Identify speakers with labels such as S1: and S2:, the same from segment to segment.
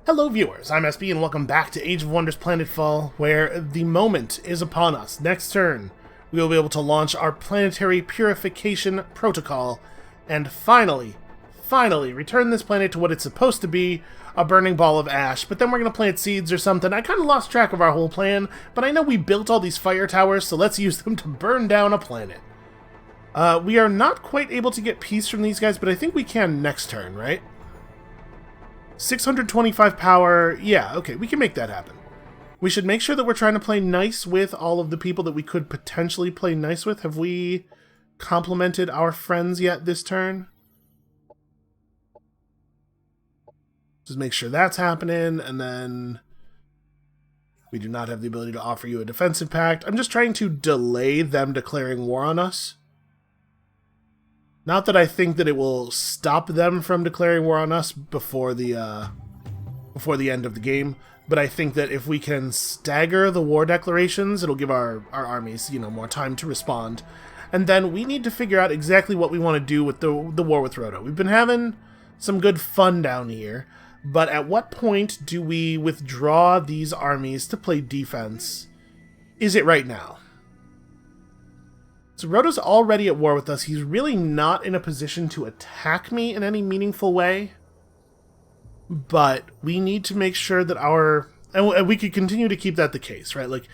S1: Hello viewers, I'm SB and welcome back to Age of Wonders Planetfall, where the moment is upon us. Next turn, we will be able to launch our planetary purification protocol, and finally return this planet to what it's supposed to be, a burning ball of ash. But then we're going to plant seeds or something. I kind of lost track of our whole plan, but I know we built all these fire towers, so let's use them to burn down a planet. We are not quite able to get peace from these guys, but I think we can next turn, right? 625 power, yeah, okay, we can make that happen. We should make sure that we're trying to play nice with all of the people that we could potentially play nice with. Have we complimented our friends yet this turn? Just make sure that's happening, and then we do not have the ability to offer you a defensive pact. I'm just trying to delay them declaring war on us. Not that I think that it will stop them from declaring war on us before the end of the game, but I think that if we can stagger the war declarations, it'll give our armies, more time to respond. And then we need to figure out exactly what we want to do with the war with Rhoda. We've been having some good fun down here, but at what point do we withdraw these armies to play defense? Is it right now? So Rhoda's already at war with us. He's really not in a position to attack me in any meaningful way. But we need to make sure that and we could continue to keep that the case, right? Like,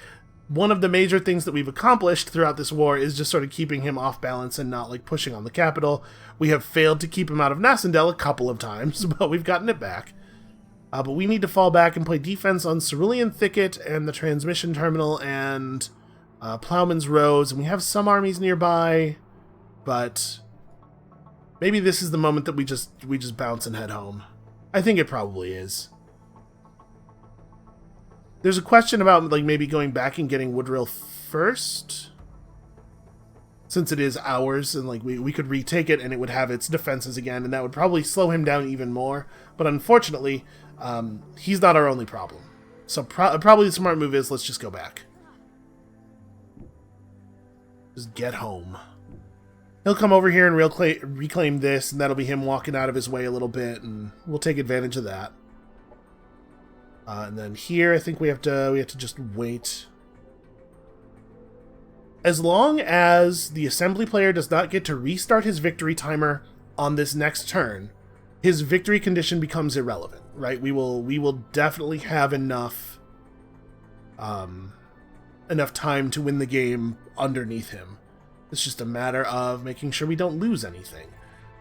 S1: one of the major things that we've accomplished throughout this war is just sort of keeping him off balance and not, like, pushing on the capital. We have failed to keep him out of Nassendel a couple of times, but we've gotten it back. But we need to fall back and play defense on Cerulean Thicket and the transmission terminal and Plowman's Roads, and we have some armies nearby, but maybe this is the moment that we just bounce and head home. I think it probably is. There's a question about, like, maybe going back and getting Woodrill first, since it is ours, and, like, we could retake it and it would have its defenses again, and that would probably slow him down even more. But unfortunately, he's not our only problem. So probably the smart move is, let's just go back. Just get home. He'll come over here and reclaim this, and that'll be him walking out of his way a little bit, and we'll take advantage of that. And then here, I think we have to just wait. As long as the assembly player does not get to restart his victory timer on this next turn, his victory condition becomes irrelevant, right? We will definitely have enough time to win the game underneath him. It's just a matter of making sure we don't lose anything.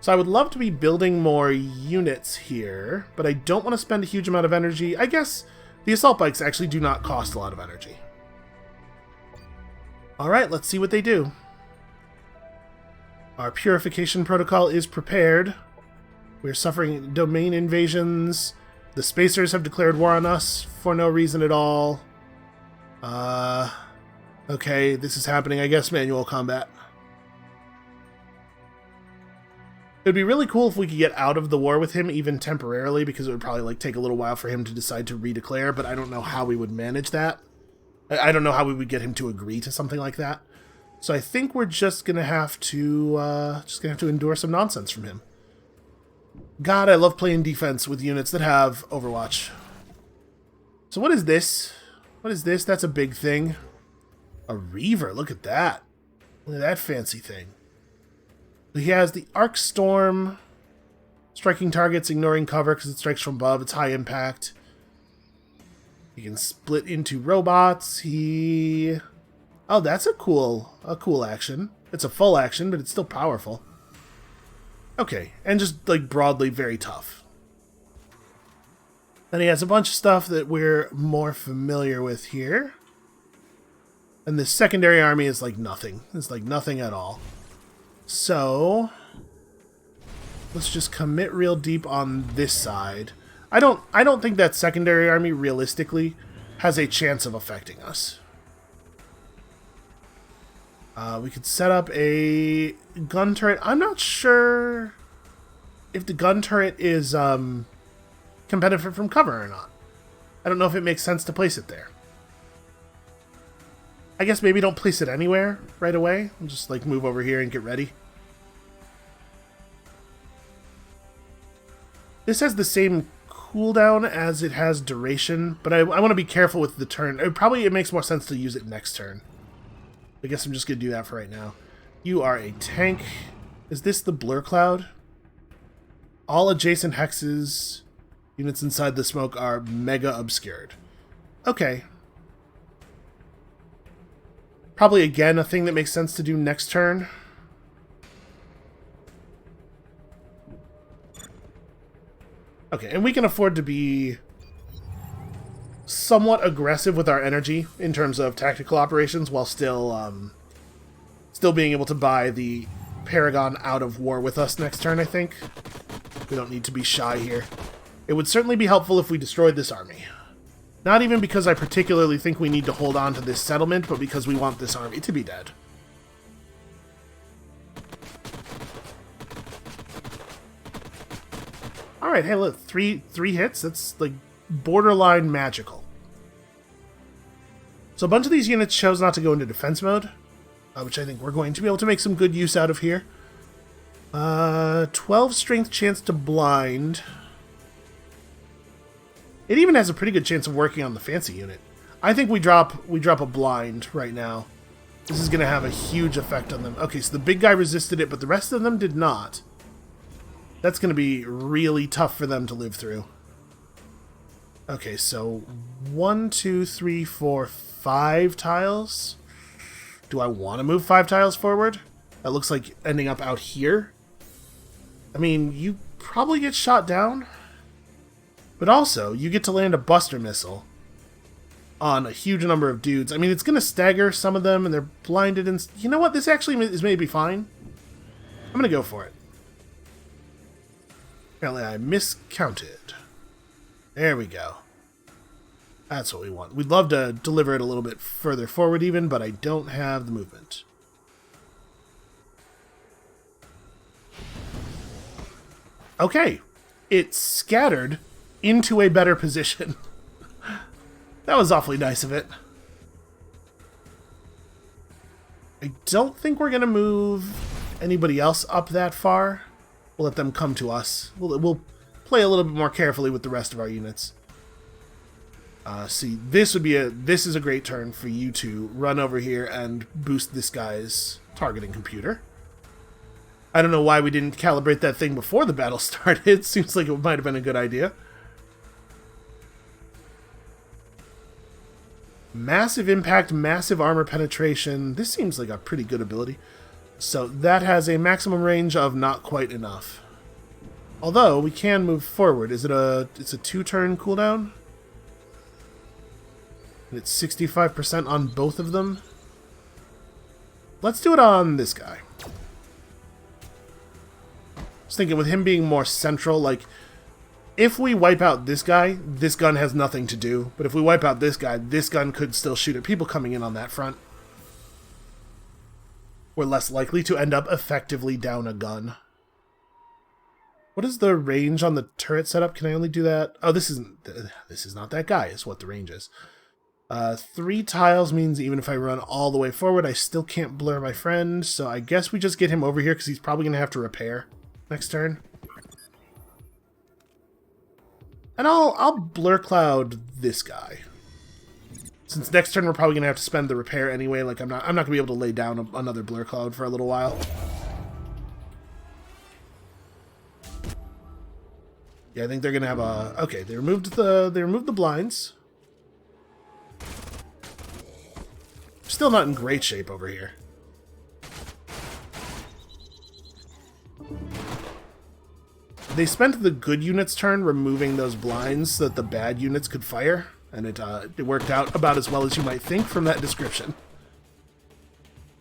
S1: So I would love to be building more units here, but I don't want to spend a huge amount of energy. I guess the assault bikes actually do not cost a lot of energy. Alright, let's see what they do. Our purification protocol is prepared. We're suffering domain invasions. The Spacers have declared war on us for no reason at all. Okay, this is happening, I guess, manual combat. It would be really cool if we could get out of the war with him, even temporarily, because it would probably, like, take a little while for him to decide to redeclare, but I don't know how we would manage that. I don't know how we would get him to agree to something like that. So I think we're just gonna have to, endure some nonsense from him. God, I love playing defense with units that have Overwatch. So what is this? What is this? That's a big thing. A Reaver, look at that. Look at that fancy thing. He has the Arc Storm, striking targets, ignoring cover because it strikes from above. It's high impact. He can split into robots. Oh, that's a cool action. It's a full action, but it's still powerful. Okay, and just, like, broadly very tough. Then he has a bunch of stuff that we're more familiar with here. And the secondary army is like nothing. It's like nothing at all. So let's just commit real deep on this side. I don't think that secondary army realistically has a chance of affecting us. We could set up a gun turret. I'm not sure if the gun turret is can benefit from cover or not. I don't know if it makes sense to place it there. I guess maybe don't place it anywhere right away. I'll just, like, move over here and get ready. This has the same cooldown as it has duration, but I want to be careful with the turn. It makes more sense to use it next turn. I guess I'm just going to do that for right now. You are a tank. Is this the blur cloud? All adjacent hexes, units inside the smoke are mega obscured. Okay. Probably, again, a thing that makes sense to do next turn. Okay, and we can afford to be somewhat aggressive with our energy in terms of tactical operations while still being able to buy the Paragon out of war with us next turn, I think. We don't need to be shy here. It would certainly be helpful if we destroyed this army. Not even because I particularly think we need to hold on to this settlement, but because we want this army to be dead. Alright, hey look, three hits, that's like borderline magical. So a bunch of these units chose not to go into defense mode, which I think we're going to be able to make some good use out of here. 12 strength chance to blind. It even has a pretty good chance of working on the fancy unit. I think we drop a blind right now. This is going to have a huge effect on them. Okay, so the big guy resisted it, but the rest of them did not. That's going to be really tough for them to live through. Okay, so 1, 2, 3, 4, 5 tiles. Do I want to move 5 tiles forward? That looks like ending up out here. I mean, you probably get shot down. But also, you get to land a Buster Missile on a huge number of dudes. I mean, it's going to stagger some of them, and they're blinded. And you know what? This actually is maybe fine. I'm going to go for it. Apparently, I miscounted. There we go. That's what we want. We'd love to deliver it a little bit further forward even, but I don't have the movement. Okay. It scattered into a better position. That was awfully nice of it. I don't think we're going to move anybody else up that far. We'll let them come to us. We'll play a little bit more carefully with the rest of our units. See, this is a great turn for you to run over here and boost this guy's targeting computer. I don't know why we didn't calibrate that thing before the battle started. Seems like it might have been a good idea. Massive impact, massive armor penetration. This seems like a pretty good ability. So that has a maximum range of not quite enough. Although, we can move forward. It's a 2-turn cooldown? And it's 65% on both of them. Let's do it on this guy. I was thinking with him being more central, like, if we wipe out this guy, this gun has nothing to do. But if we wipe out this guy, this gun could still shoot at people coming in on that front. We're less likely to end up effectively down a gun. What is the range on the turret setup? Can I only do that? Oh, this is not that guy, is what the range is. 3 tiles means even if I run all the way forward, I still can't blur my friend. So I guess we just get him over here because he's probably going to have to repair next turn. And I'll blur cloud this guy. Since next turn we're probably gonna have to spend the repair anyway. Like I'm not gonna be able to lay down another blur cloud for a little while. Yeah, I think they're gonna have a. Okay, they removed the blinds. Still not in great shape over here. They spent the good units' turn removing those blinds so that the bad units could fire, and it worked out about as well as you might think from that description.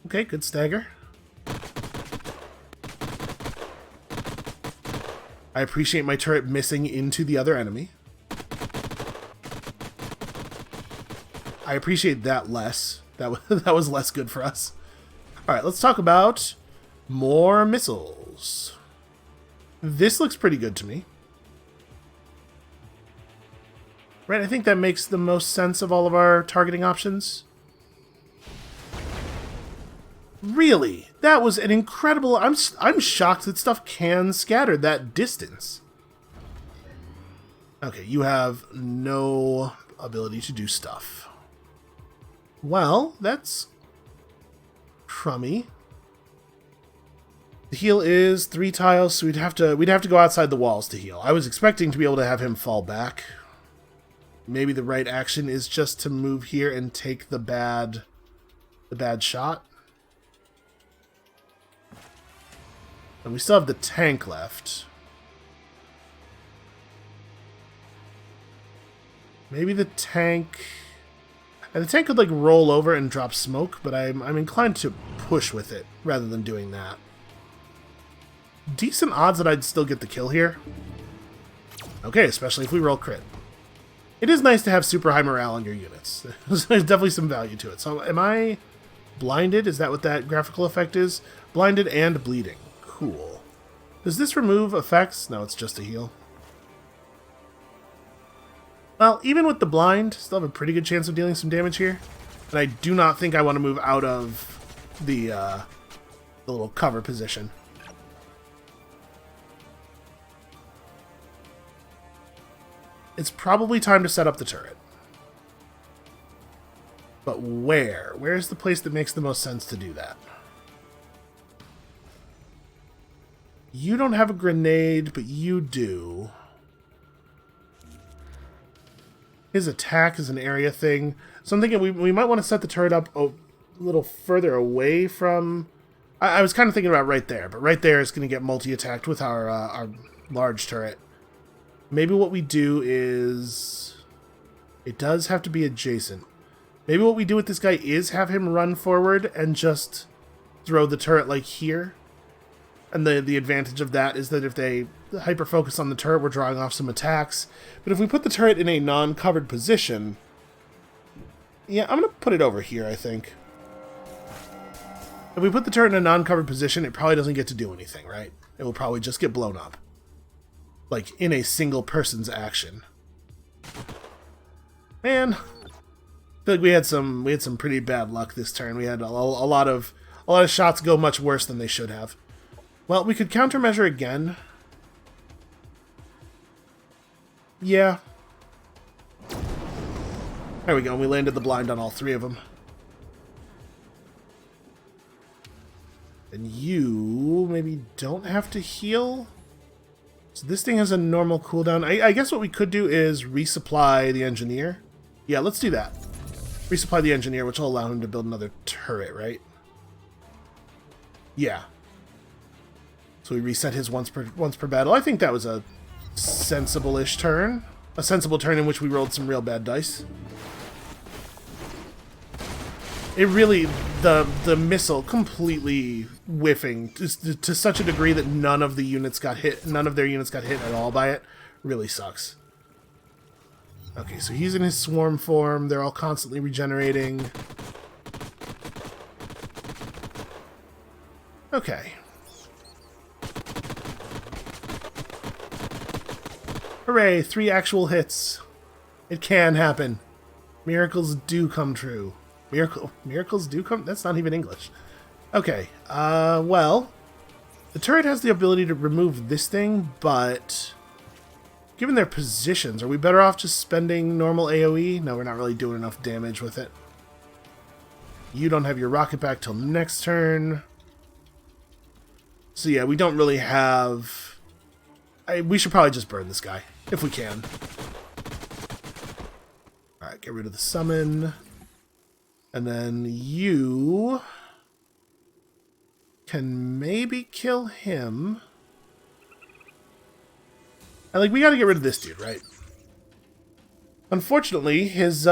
S1: Okay, good stagger. I appreciate my turret missing into the other enemy. I appreciate that less. That was less good for us. Alright, let's talk about more missiles. This looks pretty good to me. Right, I think that makes the most sense of all of our targeting options. Really? That was an incredible... I'm shocked that stuff can scatter that distance. Okay, you have no ability to do stuff. Well, that's crummy. The heal is 3 tiles, so we'd have to go outside the walls to heal. I was expecting to be able to have him fall back. Maybe the right action is just to move here and take the bad shot. And we still have the tank left. Maybe the tank... And the tank could, like, roll over and drop smoke, but I'm inclined to push with it rather than doing that. Decent odds that I'd still get the kill here. Okay, especially if we roll crit. It is nice to have super high morale on your units. There's definitely some value to it. So, am I blinded? Is that what that graphical effect is? Blinded and bleeding. Cool. Does this remove effects? No, it's just a heal. Well, even with the blind, still have a pretty good chance of dealing some damage here. And I do not think I want to move out of the little cover position. It's probably time to set up the turret. But where? Where's the place that makes the most sense to do that? You don't have a grenade, but you do. His attack is an area thing. So I'm thinking we might want to set the turret up a little further away from... I was kind of thinking about right there, but right there is going to get multi-attacked with our large turret. Maybe what we do is... It does have to be adjacent. Maybe what we do with this guy is have him run forward and just throw the turret like here. And the advantage of that is that if they hyper-focus on the turret, we're drawing off some attacks. But if we put the turret in a non-covered position... Yeah, I'm going to put it over here, I think. If we put the turret in a non-covered position, it probably doesn't get to do anything, right? It will probably just get blown up. Like, in a single person's action. Man, I feel like we had some pretty bad luck this turn. We had a lot of shots go much worse than they should have. Well, we could countermeasure again. Yeah. There we go. We landed the blind on all 3 of them. And you maybe don't have to heal. So this thing has a normal cooldown. I guess what we could do is resupply the engineer. Yeah, let's do that. Resupply the engineer, which will allow him to build another turret, right? Yeah. So we reset his once per battle. I think that was a sensible-ish turn. A sensible turn in which we rolled some real bad dice. It really... The missile completely whiffing to such a degree that none of their units got hit at all by it really sucks. Okay, so he's in his swarm form. They're all constantly regenerating. Okay. Hooray, 3 actual hits. It can happen. Miracles do come true. Miracles do come... That's not even English. Okay, well... The turret has the ability to remove this thing, but... Given their positions, are we better off just spending normal AoE? No, we're not really doing enough damage with it. You don't have your rocket back till next turn. So yeah, we don't really have... we should probably just burn this guy, if we can. Alright, get rid of the summon. And then you can maybe kill him. And, we gotta get rid of this dude, right? Unfortunately, his,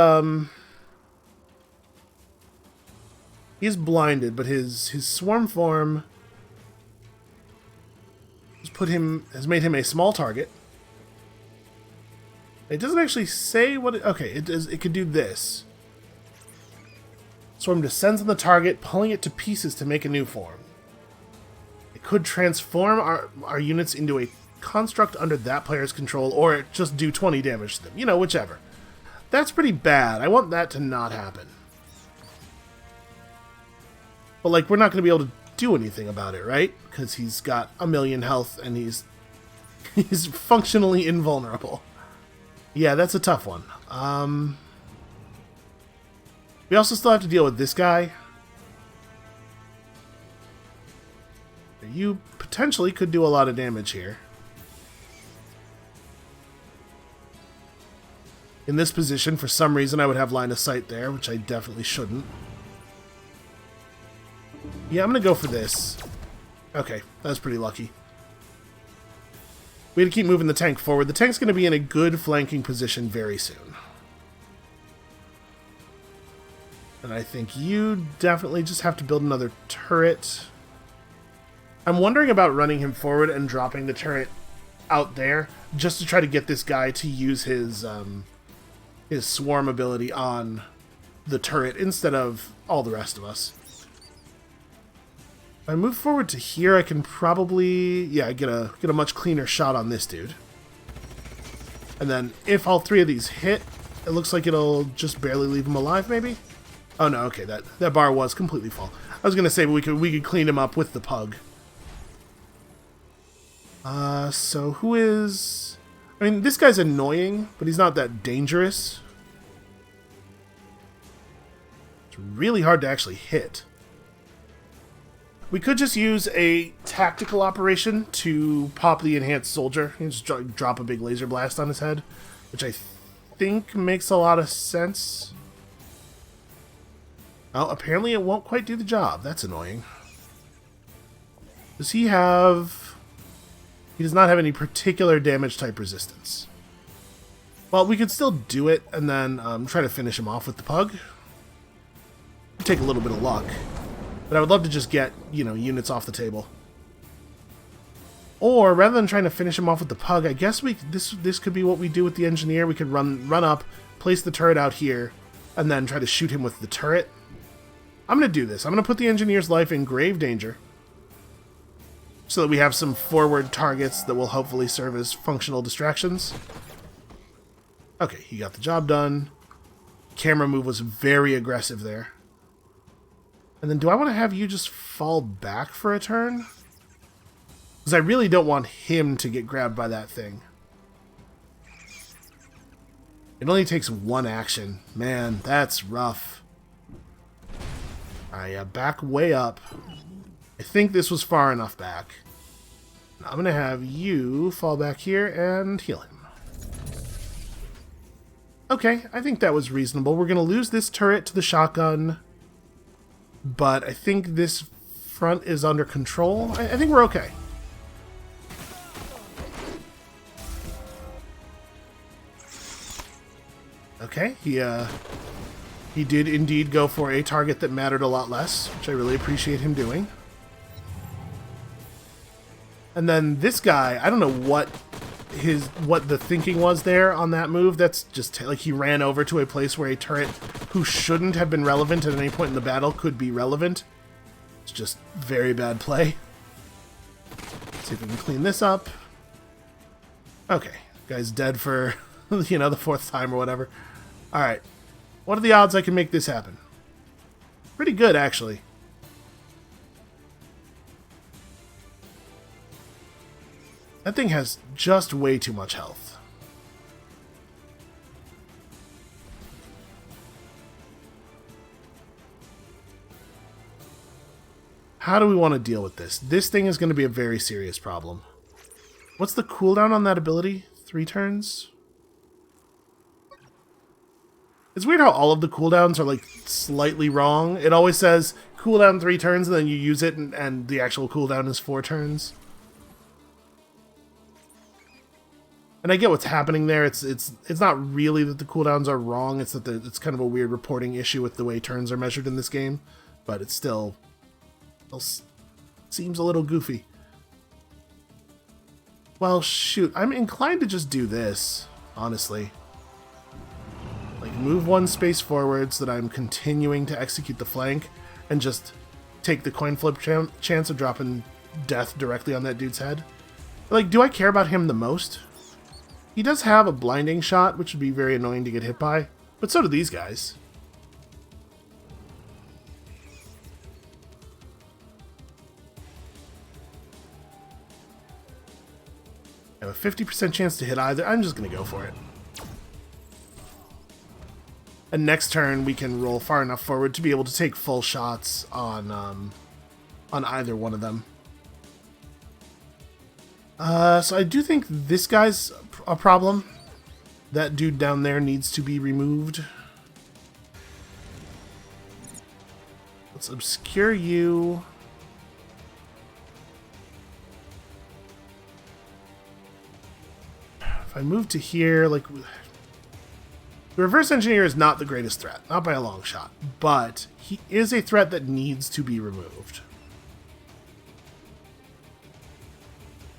S1: he's blinded, but his swarm form has made him a small target. It doesn't actually say what it... Okay, it could do this. Swarm descends on the target, pulling it to pieces to make a new form. It could transform our units into a construct under that player's control, or just do 20 damage to them. You know, whichever. That's pretty bad. I want that to not happen. But, we're not going to be able to do anything about it, right? Because he's got 1,000,000 health, and he's functionally invulnerable. Yeah, that's a tough one. We also still have to deal with this guy. You potentially could do a lot of damage here. In this position, for some reason, I would have line of sight there, which I definitely shouldn't. Yeah, I'm going to go for this. Okay, that's pretty lucky. We had to keep moving the tank forward. The tank's going to be in a good flanking position very soon. And I think you definitely just have to build another turret. I'm wondering about running him forward and dropping the turret out there, just to try to get this guy to use his swarm ability on the turret instead of all the rest of us. If I move forward to here, I can probably, yeah, get a much cleaner shot on this dude. And then if all three of these hit, it looks like it'll just barely leave him alive, maybe? Oh no, okay, that bar was completely full. I was gonna say we could clean him up with the pug. So who is... I mean, this guy's annoying, but he's not that dangerous. It's really hard to actually hit. We could just use a tactical operation to pop the enhanced soldier. You just drop a big laser blast on his head, which I think makes a lot of sense. Oh, apparently it won't quite do the job. That's annoying. Does he have... He does not have any particular damage type resistance. Well, we could still do it and then try to finish him off with the pug. Take a little bit of luck. But I would love to just get, you know, units off the table. Or, rather than trying to finish him off with the pug, I guess this could be what we do with the engineer. We could run up, place the turret out here, and then try to shoot him with the turret. I'm going to do this. I'm going to put the engineer's life in grave danger, so that we have some forward targets that will hopefully serve as functional distractions. Okay, he got the job done. Camera move was very aggressive there. And then do I want to have you just fall back for a turn? Because I really don't want him to get grabbed by that thing. It only takes one action. Man, that's rough. Alright, back way up. I think this was far enough back. I'm going to have you fall back here and heal him. Okay, I think that was reasonable. We're going to lose this turret to the shotgun, but I think this front is under control. I think we're okay. Okay, he did indeed go for a target that mattered a lot less, which I really appreciate him doing. And then this guy, I don't know what the thinking was there on that move. That's just like he ran over to a place where a turret who shouldn't have been relevant at any point in the battle could be relevant. It's just very bad play. Let's see if we can clean this up. Okay, guy's dead for, you know, the fourth time or whatever. Alright, what are the odds I can make this happen? Pretty good, actually. That thing has just way too much health. How do we want to deal with this? This thing is going to be a very serious problem. What's the cooldown on that ability? 3 turns? It's weird how all of the cooldowns are like slightly wrong. It always says cooldown 3 turns and then you use it and the actual cooldown is 4 turns. And I get what's happening there. It's not really that the cooldowns are wrong. It's that it's kind of a weird reporting issue with the way turns are measured in this game. But it still seems a little goofy. Well, shoot. I'm inclined to just do this, honestly. Like, move 1 space forward so that I'm continuing to execute the flank and just take the coin flip chance of dropping death directly on that dude's head. Like, do I care about him the most? He does have a blinding shot, which would be very annoying to get hit by, but so do these guys. I have a 50% chance to hit either. I'm just going to go for it. And next turn, we can roll far enough forward to be able to take full shots on either one of them. So I do think this guy's a problem. That dude down there needs to be removed. Let's obscure you. If I move to here, like... The reverse engineer is not the greatest threat, not by a long shot, but he is a threat that needs to be removed.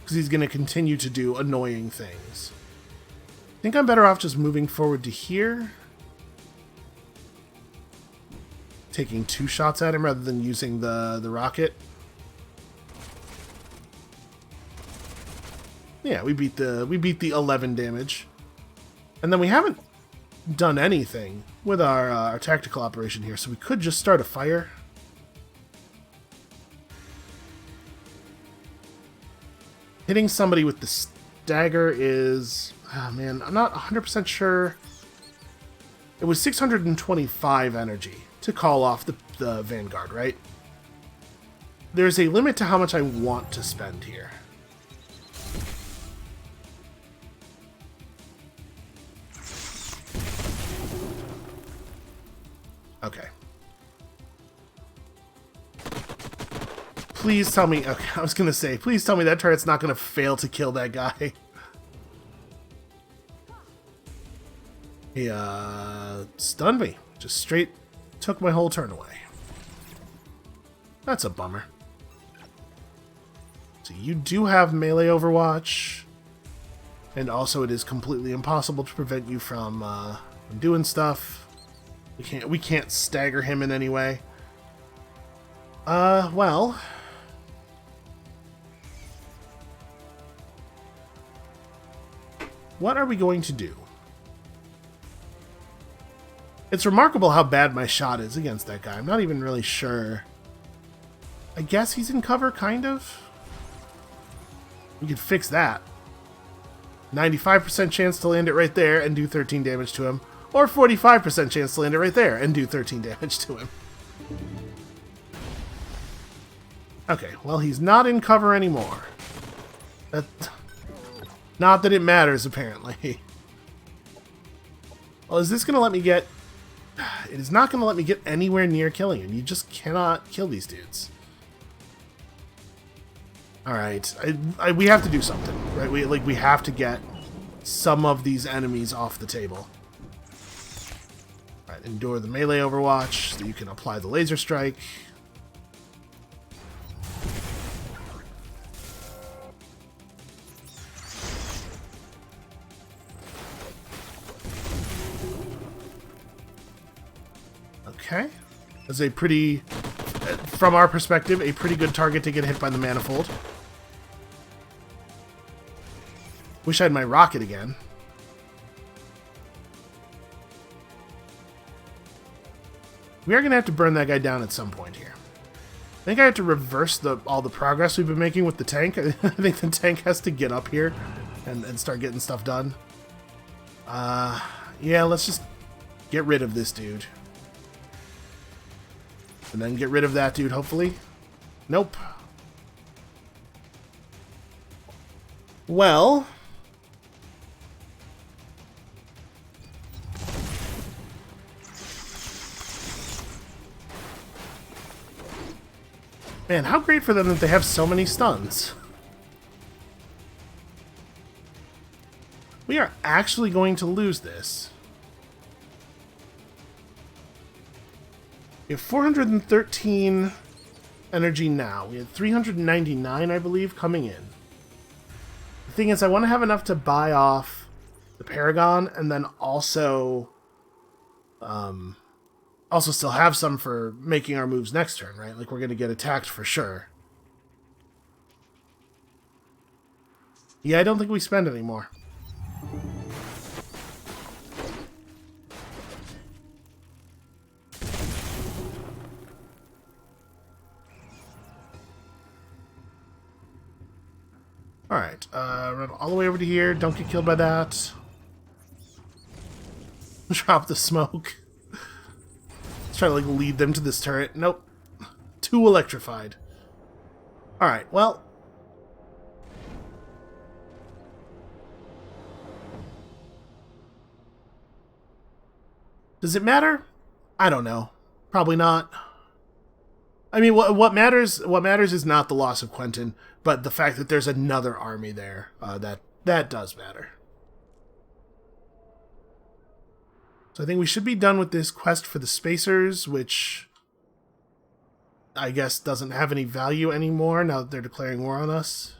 S1: Because he's going to continue to do annoying things. I think I'm better off just moving forward to here. Taking 2 shots at him rather than using the rocket. Yeah, we beat the 11 damage. And then we haven't done anything with our tactical operation here, so we could just start a fire. Hitting somebody with the stagger is... Oh man, I'm not 100% sure. It was 625 energy to call off the Vanguard, right? There's a limit to how much I want to spend here. Okay. Please tell me... Okay, I was going to say, please tell me that turret's not going to fail to kill that guy. He, stunned me. Just straight took my whole turn away. That's a bummer. So you do have melee overwatch. And also it is completely impossible to prevent you from doing stuff. We can't stagger him in any way. Well... What are we going to do? It's remarkable how bad my shot is against that guy. I'm not even really sure. I guess he's in cover, kind of? We could fix that. 95% chance to land it right there and do 13 damage to him. Or 45% chance to land it right there and do 13 damage to him. Okay, well, he's not in cover anymore. Not that it matters, apparently. Well, is this going to let me get... It is not going to let me get anywhere near killing him. You just cannot kill these dudes. Alright, we have to do something, right? We have to get some of these enemies off the table. Alright, endure the melee overwatch so that you can apply the laser strike. Okay. That's a pretty, from our perspective, a pretty good target to get hit by the manifold. Wish I had my rocket again. We are going to have to burn that guy down at some point here. I think I have to reverse all the progress we've been making with the tank. I think the tank has to get up here and start getting stuff done. Yeah, let's just get rid of this dude. And then get rid of that dude, hopefully. Nope. Well... Man, how great for them that they have so many stuns. We are actually going to lose this. We have 413 energy now. We had 399, I believe, coming in. The thing is, I want to have enough to buy off the Paragon and then also still have some for making our moves next turn, right? Like, we're going to get attacked for sure. Yeah, I don't think we spend any more. Alright, run all the way over to here. Don't get killed by that. Drop the smoke. try to, like, lead them to this turret. Nope. Too electrified. Alright, well... Does it matter? I don't know. Probably not. I mean, what matters is not the loss of Quentin, but the fact that there's another army there. That does matter. So I think we should be done with this quest for the Spacers, which I guess doesn't have any value anymore now that they're declaring war on us.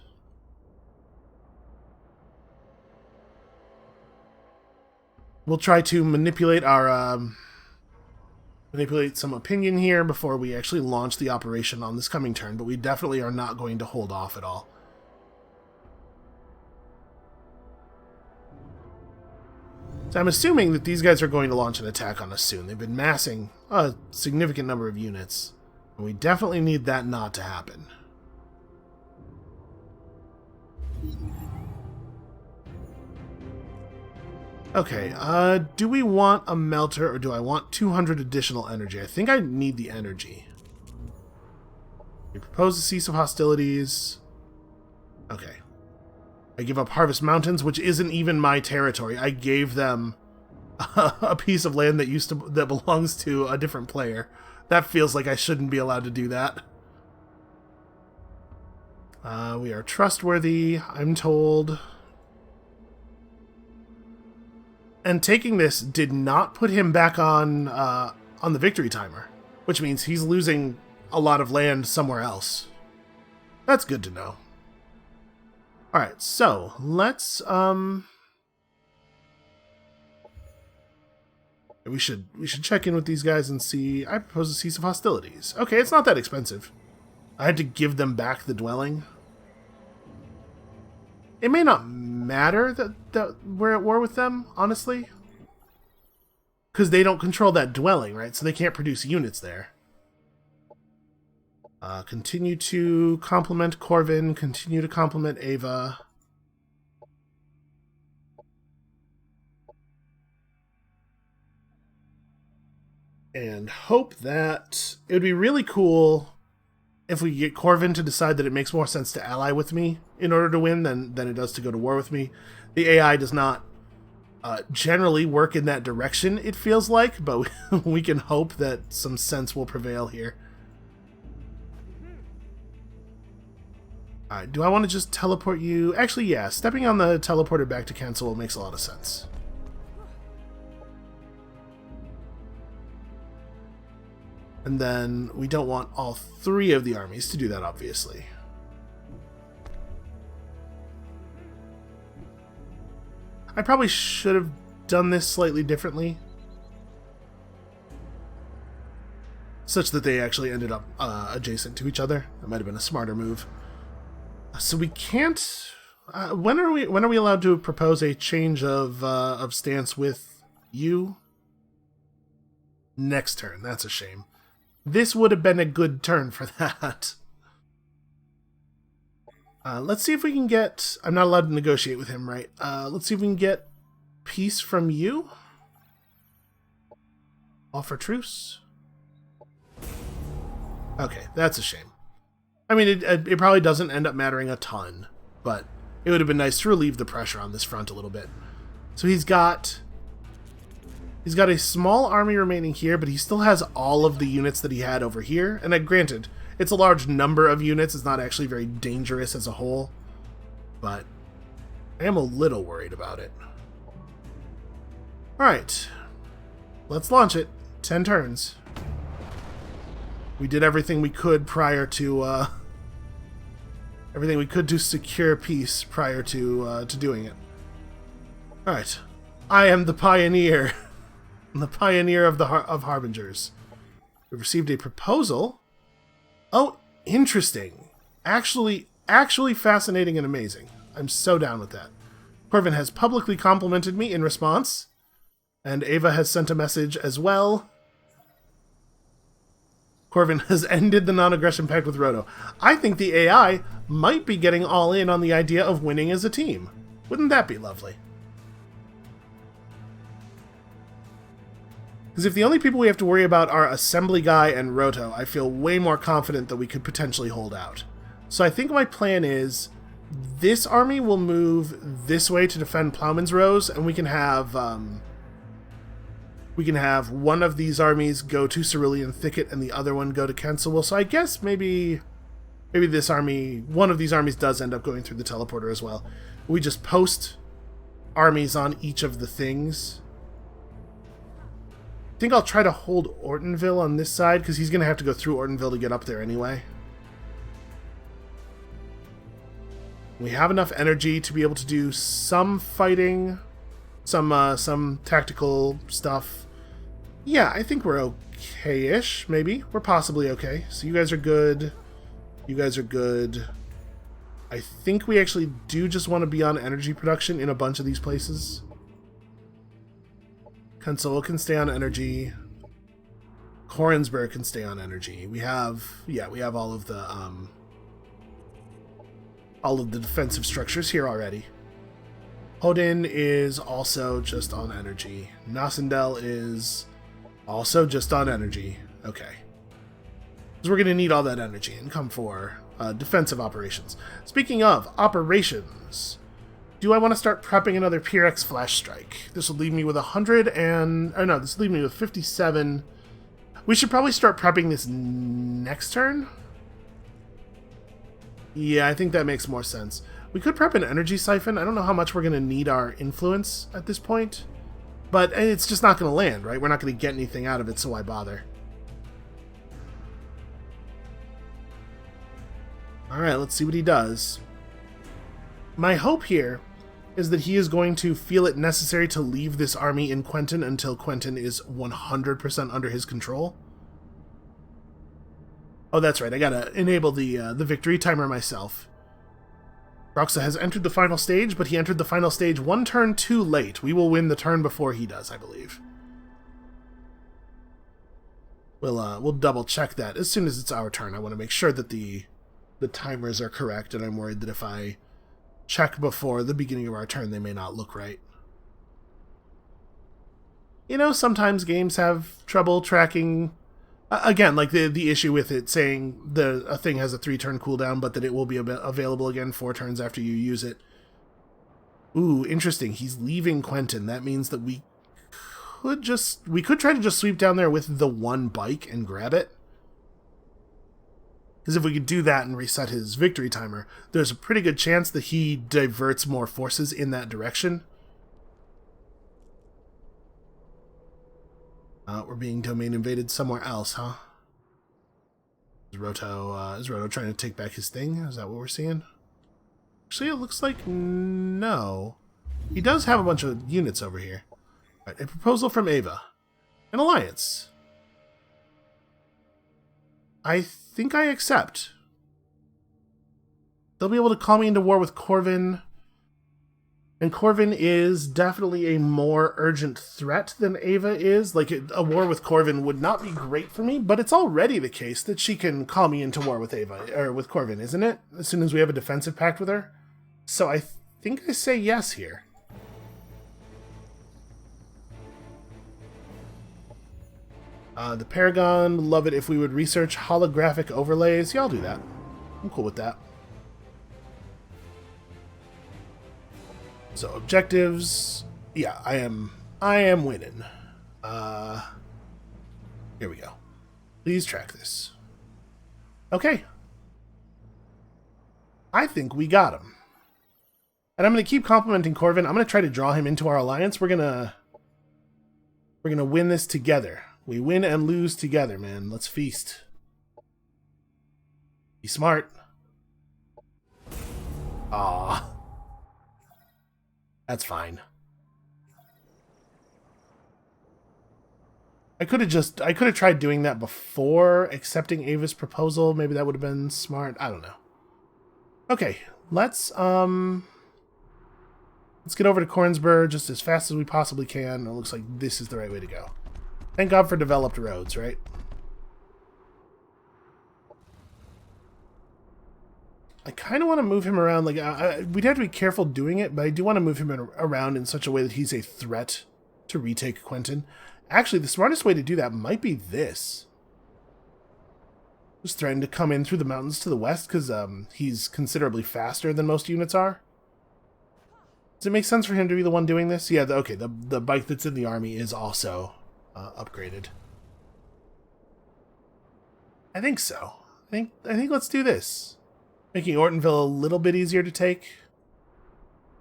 S1: We'll try to manipulate some opinion here before we actually launch the operation on this coming turn, but we definitely are not going to hold off at all. So I'm assuming that these guys are going to launch an attack on us soon. They've been massing a significant number of units, and we definitely need that not to happen. Okay, do we want a melter or do I want 200 additional energy? I think I need the energy. We propose a cease of hostilities. Okay. I give up Harvest Mountains, which isn't even my territory. I gave them a piece of land that belongs to a different player. That feels like I shouldn't be allowed to do that. We are trustworthy, I'm told. And taking this did not put him back on the victory timer, which means he's losing a lot of land somewhere else. That's good to know. Alright, so let's we should check in with these guys and see. I propose a cease of hostilities. Okay, it's not that expensive. I had to give them back the dwelling. It may not matter that we're at war with them, honestly. Because they don't control that dwelling, right? So they can't produce units there. Continue to compliment Corvin. Continue to compliment Ava. And hope that... It would be really cool if we get Corvin to decide that it makes more sense to ally with me in order to win than it does to go to war with me. The AI does not generally work in that direction, it feels like, but we can hope that some sense will prevail here. Alright, do I want to just teleport you? Actually, yeah, stepping on the teleporter back to cancel makes a lot of sense. And then we don't want all three of the armies to do that, obviously. I probably should have done this slightly differently, such that they actually ended up adjacent to each other. That might have been a smarter move. So we can't... when are we allowed to propose a change of stance with you? Next turn. That's a shame. This would have been a good turn for that. Let's see if we can get... I'm not allowed to negotiate with him, right? Let's see if we can get peace from you. Offer truce. Okay, that's a shame. I mean, it probably doesn't end up mattering a ton, but it would have been nice to relieve the pressure on this front a little bit. So he's got a small army remaining here, but he still has all of the units that he had over here. And granted, it's a large number of units. It's not actually very dangerous as a whole, but I am a little worried about it. Alright, let's launch it. 10 turns. We did everything we could prior to, everything we could to secure peace prior to doing it. Alright, I am the pioneer. I'm the pioneer of Harbingers. We've received a proposal. Oh, interesting. Actually fascinating and amazing. I'm so down with that. Corvin has publicly complimented me in response, and Ava has sent a message as well. Corvin has ended the non-aggression pact with Roto. I think the AI might be getting all in on the idea of winning as a team. Wouldn't that be lovely? Because if the only people we have to worry about are Assembly Guy and Roto, I feel way more confident that we could potentially hold out. So I think my plan is this army will move this way to defend Plowman's Rows, and we can have one of these armies go to Cerulean Thicket and the other one go to Kensilwell. So I guess maybe this army, one of these armies does end up going through the teleporter as well. We just post armies on each of the things. I think I'll try to hold Ortonville on this side, because he's going to have to go through Ortonville to get up there anyway. We have enough energy to be able to do some fighting, some tactical stuff. Yeah, I think we're okay-ish, maybe. We're possibly okay. So you guys are good. You guys are good. I think we actually do just want to be on energy production in a bunch of these places. Console can stay on energy. Korensburg can stay on energy. We have all of the defensive structures here already. Hodin is also just on energy. Nassendel is also just on energy. Okay. Because we're going to need all that energy and come for defensive operations. Speaking of operations, do I want to start prepping another PRX Flash Strike? This will leave me with 100 and... Oh no, this will leave me with 57. We should probably start prepping this next turn. Yeah, I think that makes more sense. We could prep an energy siphon. I don't know how much we're going to need our influence at this point. But it's just not going to land, right? We're not going to get anything out of it, so why bother? Alright, let's see what he does. My hope here is that he is going to feel it necessary to leave this army in Quentin until Quentin is 100% under his control. Oh, that's right. I gotta enable the victory timer myself. Roxa has entered the final stage, but he entered the final stage one turn too late. We will win the turn before he does, I believe. We'll double check that as soon as it's our turn. I want to make sure that the timers are correct, and I'm worried that if I check before the beginning of our turn, they may not look right. You know, sometimes games have trouble tracking. Again, like the issue with it saying a thing has a 3-turn cooldown, but that it will be available again 4 turns after you use it. Ooh, interesting. He's leaving Quentin. That means that we could try to just sweep down there with the one bike and grab it. Because if we could do that and reset his victory timer, there's a pretty good chance that he diverts more forces in that direction. We're being domain invaded somewhere else, huh? Is Roto trying to take back his thing? Is that what we're seeing? Actually, it looks like no. He does have a bunch of units over here. Right, a proposal from Ava. An alliance. I think I accept. They'll be able to call me into war with Corvin. And Corvin is definitely a more urgent threat than Ava is. Like, a war with Corvin would not be great for me, but it's already the case that she can call me into war with Ava, or with Corvin, isn't it? As soon as we have a defensive pact with her. So I think I say yes here. The Paragon would love it if we would research holographic overlays. Yeah, I'll do that. I'm cool with that. So objectives, yeah, I am winning. Here we go. Please track this. Okay. I think we got him. And I'm going to keep complimenting Corvin. I'm going to try to draw him into our alliance. We're going to win this together. We win and lose together, man. Let's feast. Be smart. Ah. That's fine. I could have tried doing that before accepting Ava's proposal. Maybe that would have been smart. I don't know. Okay, let's get over to Kornsberg just as fast as we possibly can. It looks like this is the right way to go. Thank God for developed roads, right? I kind of want to move him around. Like, we'd have to be careful doing it, but I do want to move him around in such a way that he's a threat to retake Quentin. Actually, the smartest way to do that might be this. Just threatening to come in through the mountains to the west, because he's considerably faster than most units are. Does it make sense for him to be the one doing this? Yeah, okay, the bike that's in the army is also upgraded. I think so. I think let's do this. Making Ortonville a little bit easier to take.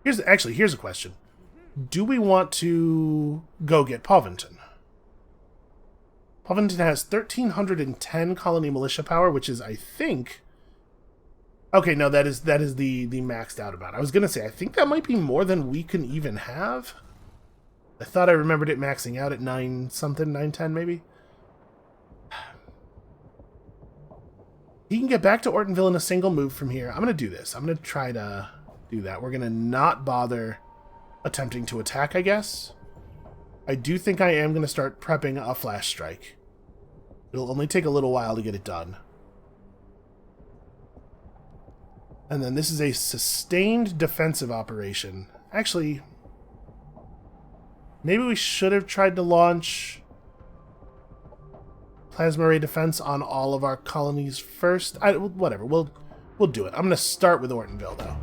S1: Here's a question. Do we want to go get Povington? Povington has 1,310 colony militia power, which is, I think... Okay, no, that is the maxed out amount. I was going to say, I think that might be more than we can even have. I thought I remembered it maxing out at 9-something, 910 maybe. He can get back to Ortonville in a single move from here. I'm going to do this. I'm going to try to do that. We're going to not bother attempting to attack, I guess. I do think I am going to start prepping a flash strike. It'll only take a little while to get it done. And then this is a sustained defensive operation. Actually, maybe we should have tried to launch plasma ray defense on all of our colonies first. Whatever, we'll do it. I'm going to start with Ortonville, though.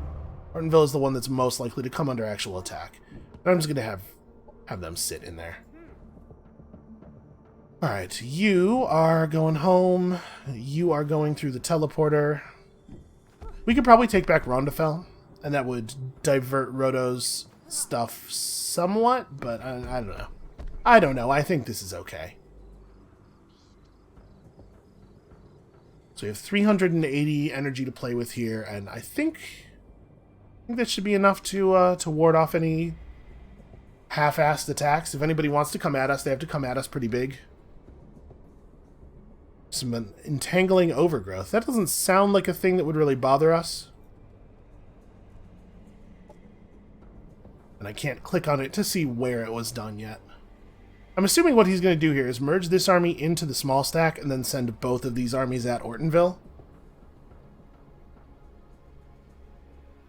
S1: Ortonville is the one that's most likely to come under actual attack. But I'm just going to have them sit in there. Alright, you are going home. You are going through the teleporter. We could probably take back Rondafel, and that would divert Roto's stuff somewhat, but I don't know. I don't know. I think this is okay. So we have 380 energy to play with here, and I think that should be enough to ward off any half-assed attacks. If anybody wants to come at us, they have to come at us pretty big. Some entangling overgrowth. That doesn't sound like a thing that would really bother us. And I can't click on it to see where it was done yet. I'm assuming what he's going to do here is merge this army into the small stack and then send both of these armies at Ortonville.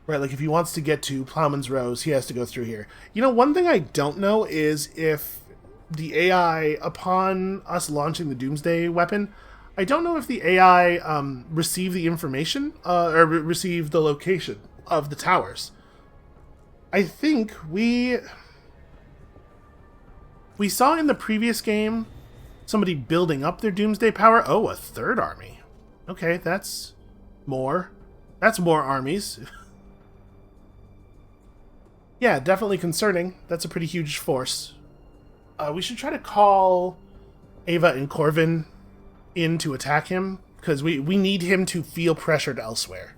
S1: Right, like if he wants to get to Plowman's Rose, he has to go through here. You know, one thing I don't know is if the AI, upon us launching the Doomsday weapon, I don't know if the AI received the information, or received the location of the towers. I think we saw in the previous game somebody building up their Doomsday power. Oh, a third army. Okay, that's more. That's more armies. Yeah, definitely concerning. That's a pretty huge force. We should try to call Ava and Corvin in to attack him, because we need him to feel pressured elsewhere.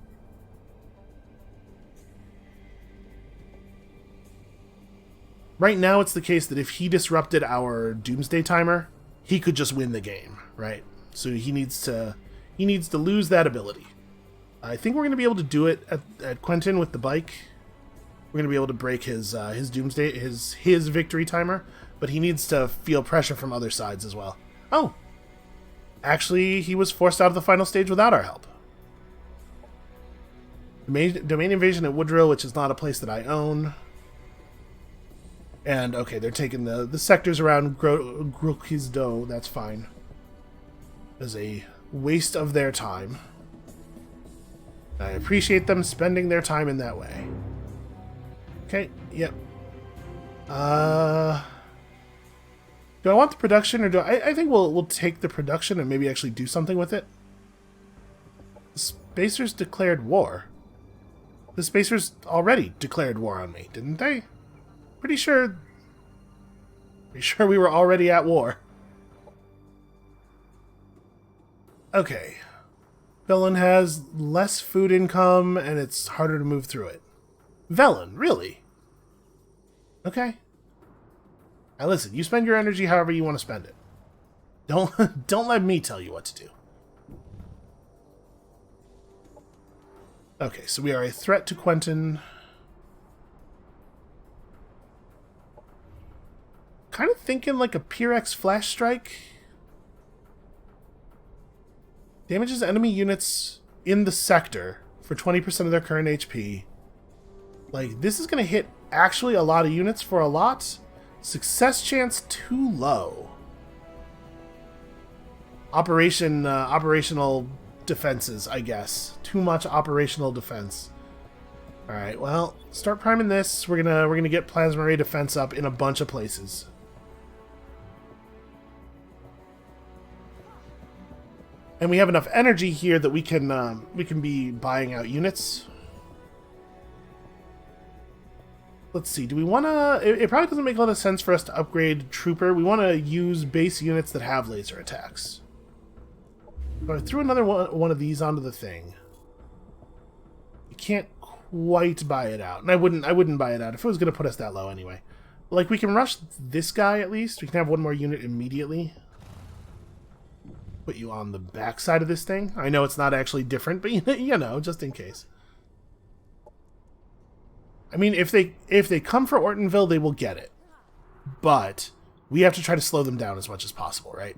S1: Right now it's the case that if he disrupted our Doomsday timer, he could just win the game, right? So he needs to lose that ability. I think we're going to be able to do it at Quentin with the bike. We're going to be able to break his Doomsday, his victory timer, but he needs to feel pressure from other sides as well. Oh! Actually, he was forced out of the final stage without our help. Domain invasion at Woodrow, which is not a place that I own. And, okay, they're taking the sectors around Grokizdo. That's fine. As a waste of their time. I appreciate them spending their time in that way. Okay, yep. Do I want the production, or do I think we'll take the production and maybe actually do something with it? The Spacers declared war. The Spacers already declared war on me, didn't they? Pretty sure we were already at war. Okay. Velen has less food income, and it's harder to move through it. Velen, really? Okay. Now listen, you spend your energy however you want to spend it. Don't let me tell you what to do. Okay, so we are a threat to Quentin. Kind of thinking like a Pyrex flash strike. Damages enemy units in the sector for 20% of their current HP. Like, this is going to hit actually a lot of units for a lot. Success chance too low. Operational defenses, I guess. Too much operational defense. All right, well, start priming this. We're gonna get plasma ray defense up in a bunch of places. And we have enough energy here that we can be buying out units. Let's see. Do we want to? It probably doesn't make a lot of sense for us to upgrade Trooper. We want to use base units that have laser attacks. So I threw another one of these onto the thing. You can't quite buy it out, and I wouldn't buy it out if it was going to put us that low anyway. Like, we can rush this guy at least. We can have one more unit immediately. Put you on the back side of this thing. I know it's not actually different, but you know, just in case. I mean, if they come for Ortonville, they will get it. But we have to try to slow them down as much as possible, right?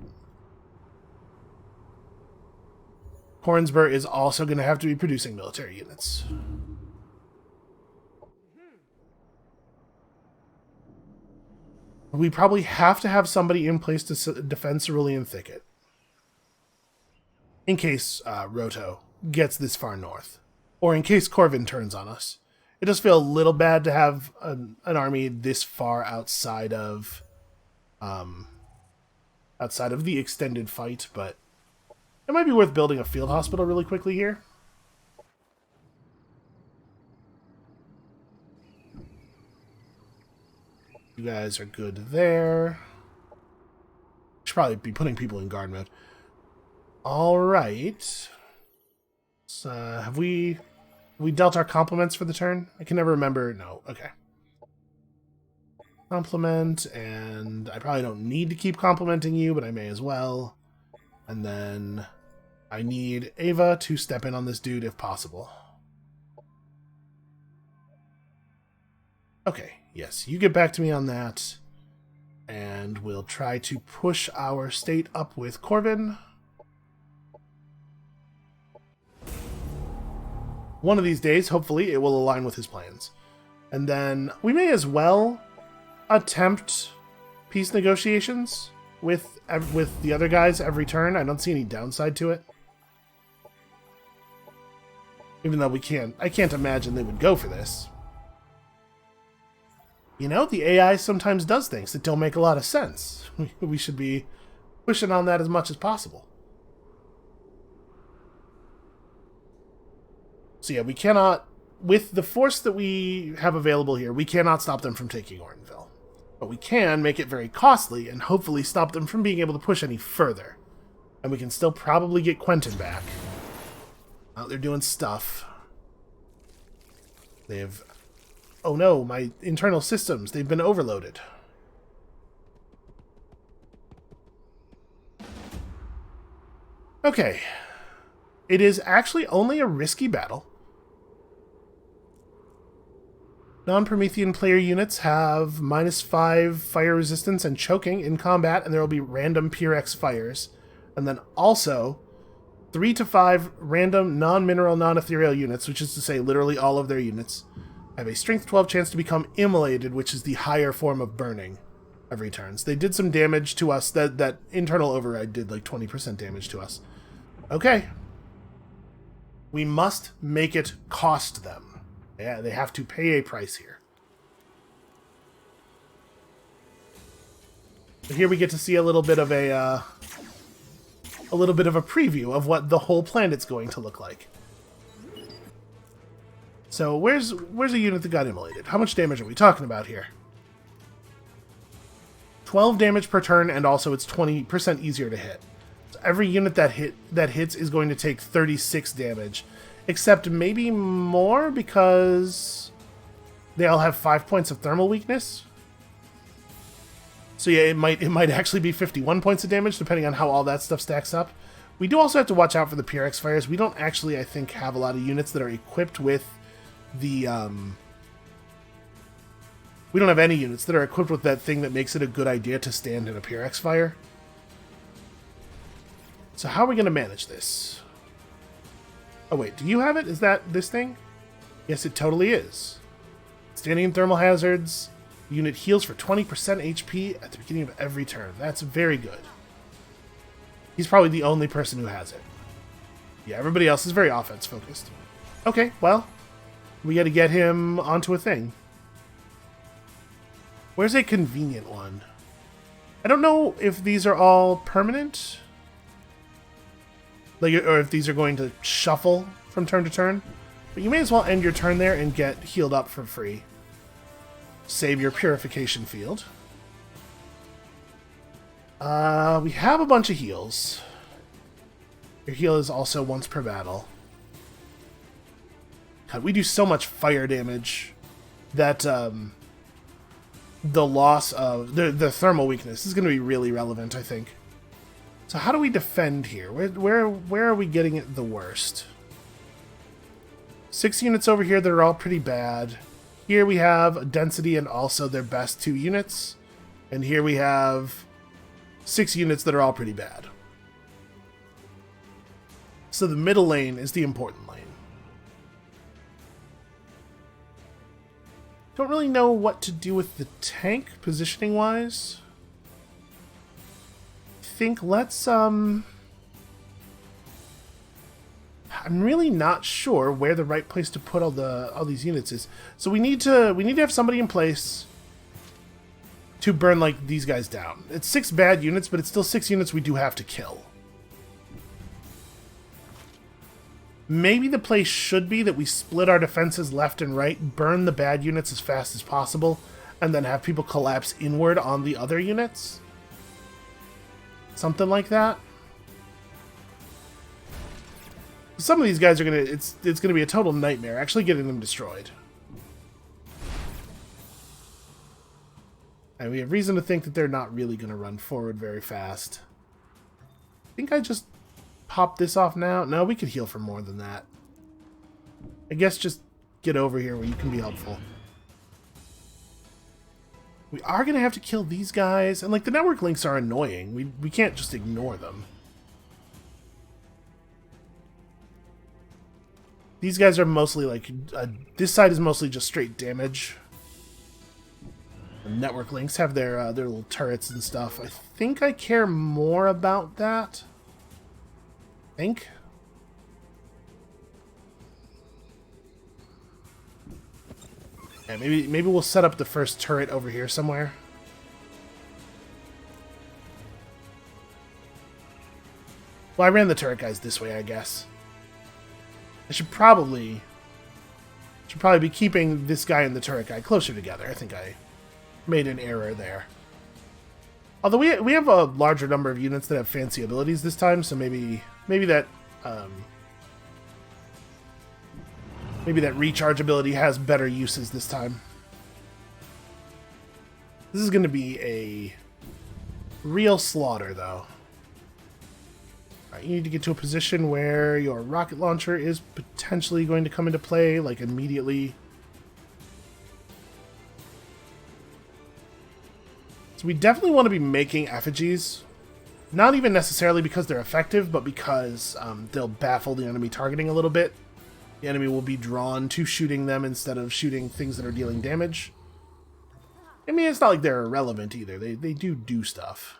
S1: Hornsburg is also going to have to be producing military units. We probably have to have somebody in place to defend Cerulean Thicket. In case Roto gets this far north. Or in case Corvin turns on us. It does feel a little bad to have an army this far outside of the extended fight, but it might be worth building a field hospital really quickly here. You guys are good there. Should probably be putting people in guard mode. All right. So, have we dealt our compliments for the turn? I can never remember. No. Okay. Compliment, and I probably don't need to keep complimenting you, but I may as well. And then I need Ava to step in on this dude if possible. Okay, yes, you get back to me on that. And we'll try to push our state up with Corvin. One of these days, hopefully, it will align with his plans. And then we may as well attempt peace negotiations with the other guys every turn. I don't see any downside to it. Even though I can't imagine they would go for this. You know, the AI sometimes does things that don't make a lot of sense. We should be pushing on that as much as possible. So yeah, we cannot, with the force that we have available here, we cannot stop them from taking Ortonville. But we can make it very costly and hopefully stop them from being able to push any further. And we can still probably get Quentin back. Out there doing stuff. They've... Oh no, my internal systems, they've been overloaded. Okay. It is actually only a risky battle. Non-Promethean player units have -5 fire resistance and choking in combat, and there will be random PRX fires. And then also 3 to 5 random non-mineral, non-ethereal units, which is to say literally all of their units, have a strength 12 chance to become immolated, which is the higher form of burning every turn. So they did some damage to us. That internal override did like 20% damage to us. Okay. We must make it cost them. Yeah, they have to pay a price here. But here we get to see a little bit of a preview of what the whole planet's going to look like. So where's a unit that got immolated? How much damage are we talking about here? 12 damage per turn, and also it's 20% easier to hit. So every unit that hits is going to take 36 damage. Except maybe more because they all have 5 points of thermal weakness. So yeah, it might actually be 51 points of damage depending on how all that stuff stacks up. We do also have to watch out for the PRX fires. We don't actually, I think, have a lot of units that are equipped with the we don't have any units that are equipped with that thing that makes it a good idea to stand in a PRX fire. So how are we going to manage this? Oh wait, do you have it? Is that this thing? Yes, it totally is. Standing in thermal hazards, Unit heals for 20% HP at the beginning of every turn. That's very good. He's probably the only person who has it. Yeah, everybody else is very offense focused. Okay, well, we got to get him onto a thing. Where's a convenient one? I don't know if these are all permanent, like, or if these are going to shuffle from turn to turn. But you may as well end your turn there and get healed up for free. Save your purification field. We have a bunch of heals. Your heal is also once per battle. God, we do so much fire damage that the loss of the thermal weakness is going to be really relevant, I think. So how do we defend here? Where are we getting it the worst? 6 units over here that are all pretty bad. Here we have density and also their best 2 units. And here we have 6 units that are all pretty bad. So the middle lane is the important lane. Don't really know what to do with the tank positioning wise. I think let's I'm really not sure where the right place to put all these units is. So we need to have somebody in place to burn like these guys down. It's 6 bad units, but it's still 6 units we do have to kill. Maybe the play should be that we split our defenses left and right, burn the bad units as fast as possible, and then have people collapse inward on the other units. Something like that. Some of these guys are gonna it's gonna be a total nightmare actually getting them destroyed. And we have reason to think that they're not really gonna run forward very fast. I think I just pop this off now. No, we could heal for more than that. I guess just get over here where you can be helpful. We are gonna have to kill these guys, and like the network links are annoying. We can't just ignore them. These guys are mostly like this side is mostly just straight damage. The network links have their little turrets and stuff. I think I care more about that. I think. Yeah, maybe we'll set up the first turret over here somewhere. Well, I ran the turret guys this way, I guess. I should probably be keeping this guy and the turret guy closer together. I think I made an error there. Although we have a larger number of units that have fancy abilities this time, so maybe that maybe that recharge ability has better uses this time. This is going to be a real slaughter, though. Alright, you need to get to a position where your rocket launcher is potentially going to come into play, like immediately. So we definitely want to be making effigies. Not even necessarily because they're effective, but because they'll baffle the enemy targeting a little bit. The enemy will be drawn to shooting them instead of shooting things that are dealing damage. I mean, it's not like they're irrelevant either. They do stuff.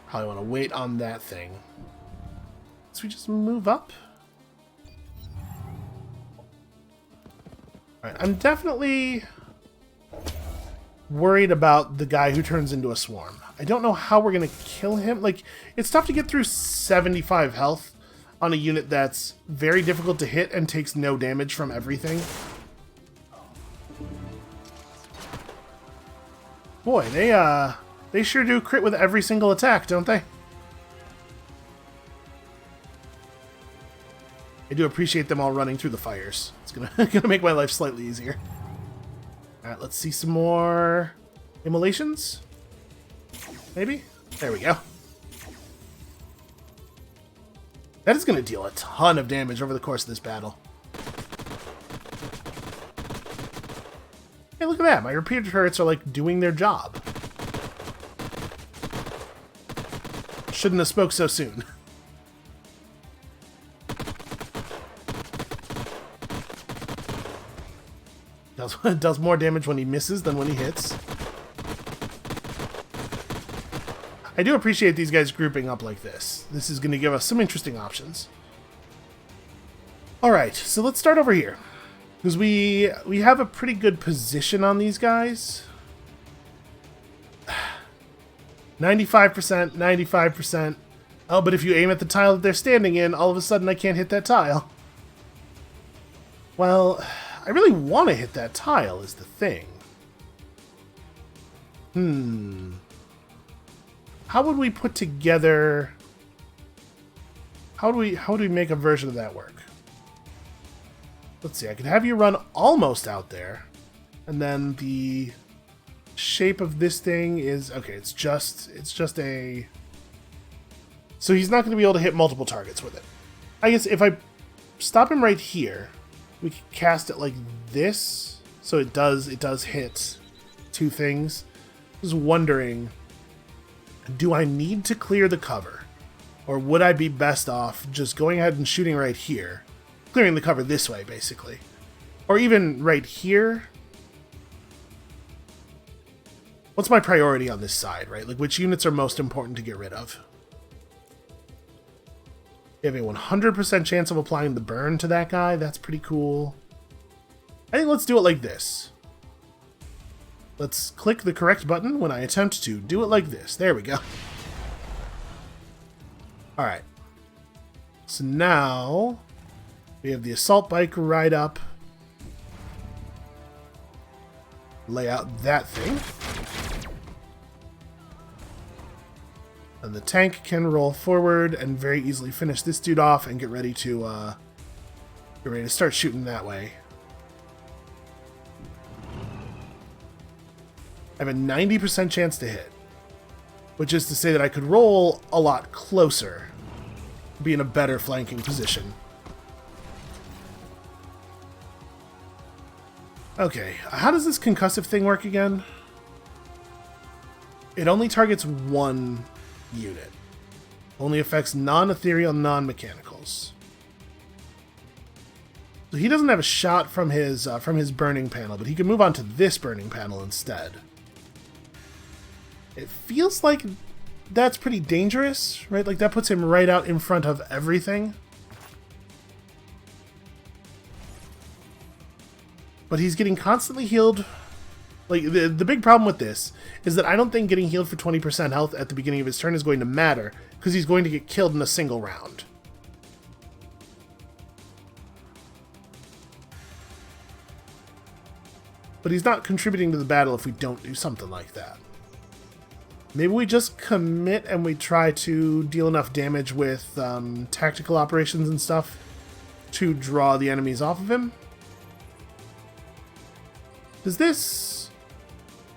S1: Probably want to wait on that thing. So we just move up. Alright, I'm definitely worried about the guy who turns into a swarm. I don't know how we're going to kill him. Like, it's tough to get through 75 health on a unit that's very difficult to hit and takes no damage from everything. Boy, they sure do crit with every single attack, don't they? I do appreciate them all running through the fires. It's gonna make my life slightly easier. Alright, let's see some more immolations. Maybe? There we go. That is gonna deal a ton of damage over the course of this battle. Hey, look at that. My repeater turrets are like doing their job. Shouldn't have spoke so soon. does more damage when he misses than when he hits. I do appreciate these guys grouping up like this. This is going to give us some interesting options. Alright, so let's start over here. Because we have a pretty good position on these guys. 95%, 95%. Oh, but if you aim at the tile that they're standing in, all of a sudden I can't hit that tile. Well, I really want to hit that tile is the thing. How would we put together... How would we make a version of that work? Let's see, I could have you run almost out there. And then the shape of this thing is... Okay, it's just a... So he's not going to be able to hit multiple targets with it. I guess if I stop him right here, we could cast it like this, so it does hit two things. I was wondering, do I need to clear the cover? Or would I be best off just going ahead and shooting right here? Clearing the cover this way, basically. Or even right here. What's my priority on this side, right? Like, which units are most important to get rid of? You have a 100% chance of applying the burn to that guy. That's pretty cool. I think let's do it like this. Let's click the correct button when I attempt to do it like this. There we go. Alright. So now we have the assault bike right up. Lay out that thing. And the tank can roll forward and very easily finish this dude off and get ready to start shooting that way. I have a 90% chance to hit, which is to say that I could roll a lot closer, be in a better flanking position. Okay, how does this concussive thing work again? It only targets one unit. Only affects non-ethereal, non-mechanicals. So he doesn't have a shot from his burning panel, but he can move on to this burning panel instead. It feels like that's pretty dangerous, right? Like that puts him right out in front of everything. But he's getting constantly healed. Like, the big problem with this is that I don't think getting healed for 20% health at the beginning of his turn is going to matter, because he's going to get killed in a single round. But he's not contributing to the battle if we don't do something like that. Maybe we just commit and we try to deal enough damage with tactical operations and stuff to draw the enemies off of him. Does this...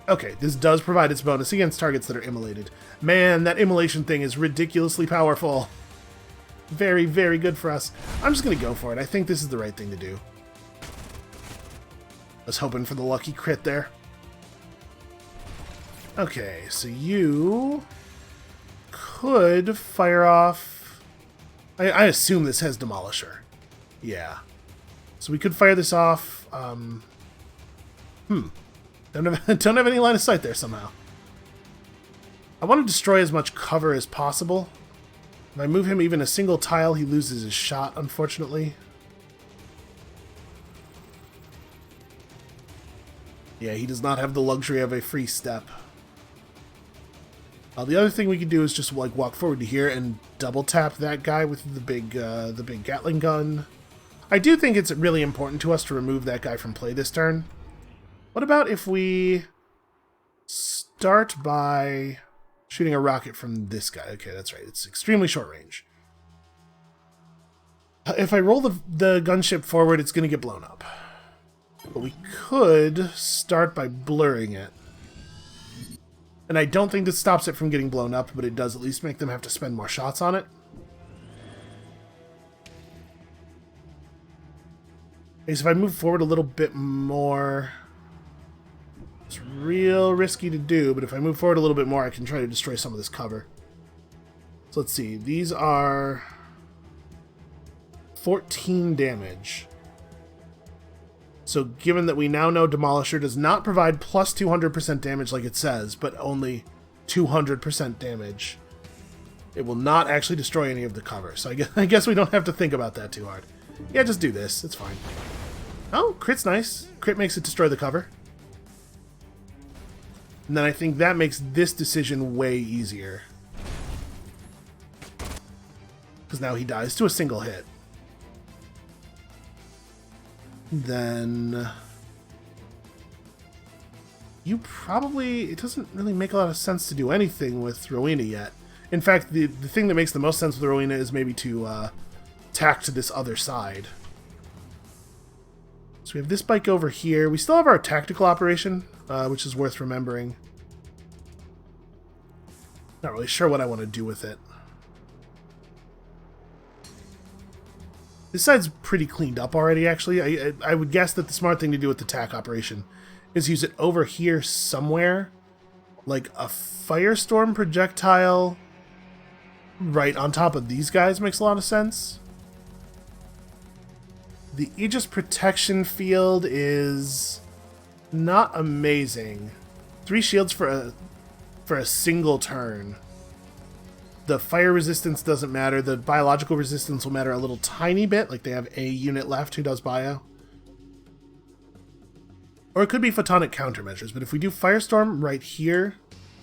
S1: Okay, this does provide its bonus against targets that are immolated. Man, that immolation thing is ridiculously powerful. Very, very good for us. I'm just going to go for it. I think this is the right thing to do. I was hoping for the lucky crit there. Okay, so you could fire off... I assume this has Demolisher. Yeah. So we could fire this off... Don't have any line of sight there somehow. I want to destroy as much cover as possible. If I move him even a single tile, he loses his shot, unfortunately. Yeah, he does not have the luxury of a free step. The other thing we could do is just like walk forward to here and double tap that guy with the big Gatling gun. I do think it's really important to us to remove that guy from play this turn. What about if we start by shooting a rocket from this guy? Okay, that's right. It's extremely short range. If I roll the gunship forward, it's going to get blown up. But we could start by blurring it. And I don't think this stops it from getting blown up, but it does at least make them have to spend more shots on it. Okay, so if I move forward a little bit more... It's real risky to do, but if I move forward a little bit more, I can try to destroy some of this cover. So let's see. These are 14 damage. So given that we now know Demolisher does not provide plus 200% damage like it says, but only 200% damage, it will not actually destroy any of the cover. So I guess we don't have to think about that too hard. Yeah, just do this. It's fine. Oh, crit's nice. Crit makes it destroy the cover. And then I think that makes this decision way easier. Because now he dies to a single hit. Then you probably... It doesn't really make a lot of sense to do anything with Rowena yet. In fact, the thing that makes the most sense with Rowena is maybe to tack to this other side. So we have this bike over here. We still have our tactical operation, which is worth remembering. Not really sure what I want to do with it. This side's pretty cleaned up already, actually. I would guess that the smart thing to do with the tack operation is use it over here somewhere. Like a firestorm projectile right on top of these guys makes a lot of sense. The Aegis protection field is not amazing. 3 shields for a single turn. The fire resistance doesn't matter. The biological resistance will matter a little tiny bit. Like they have a unit left who does bio. Or it could be photonic countermeasures. But if we do Firestorm right here,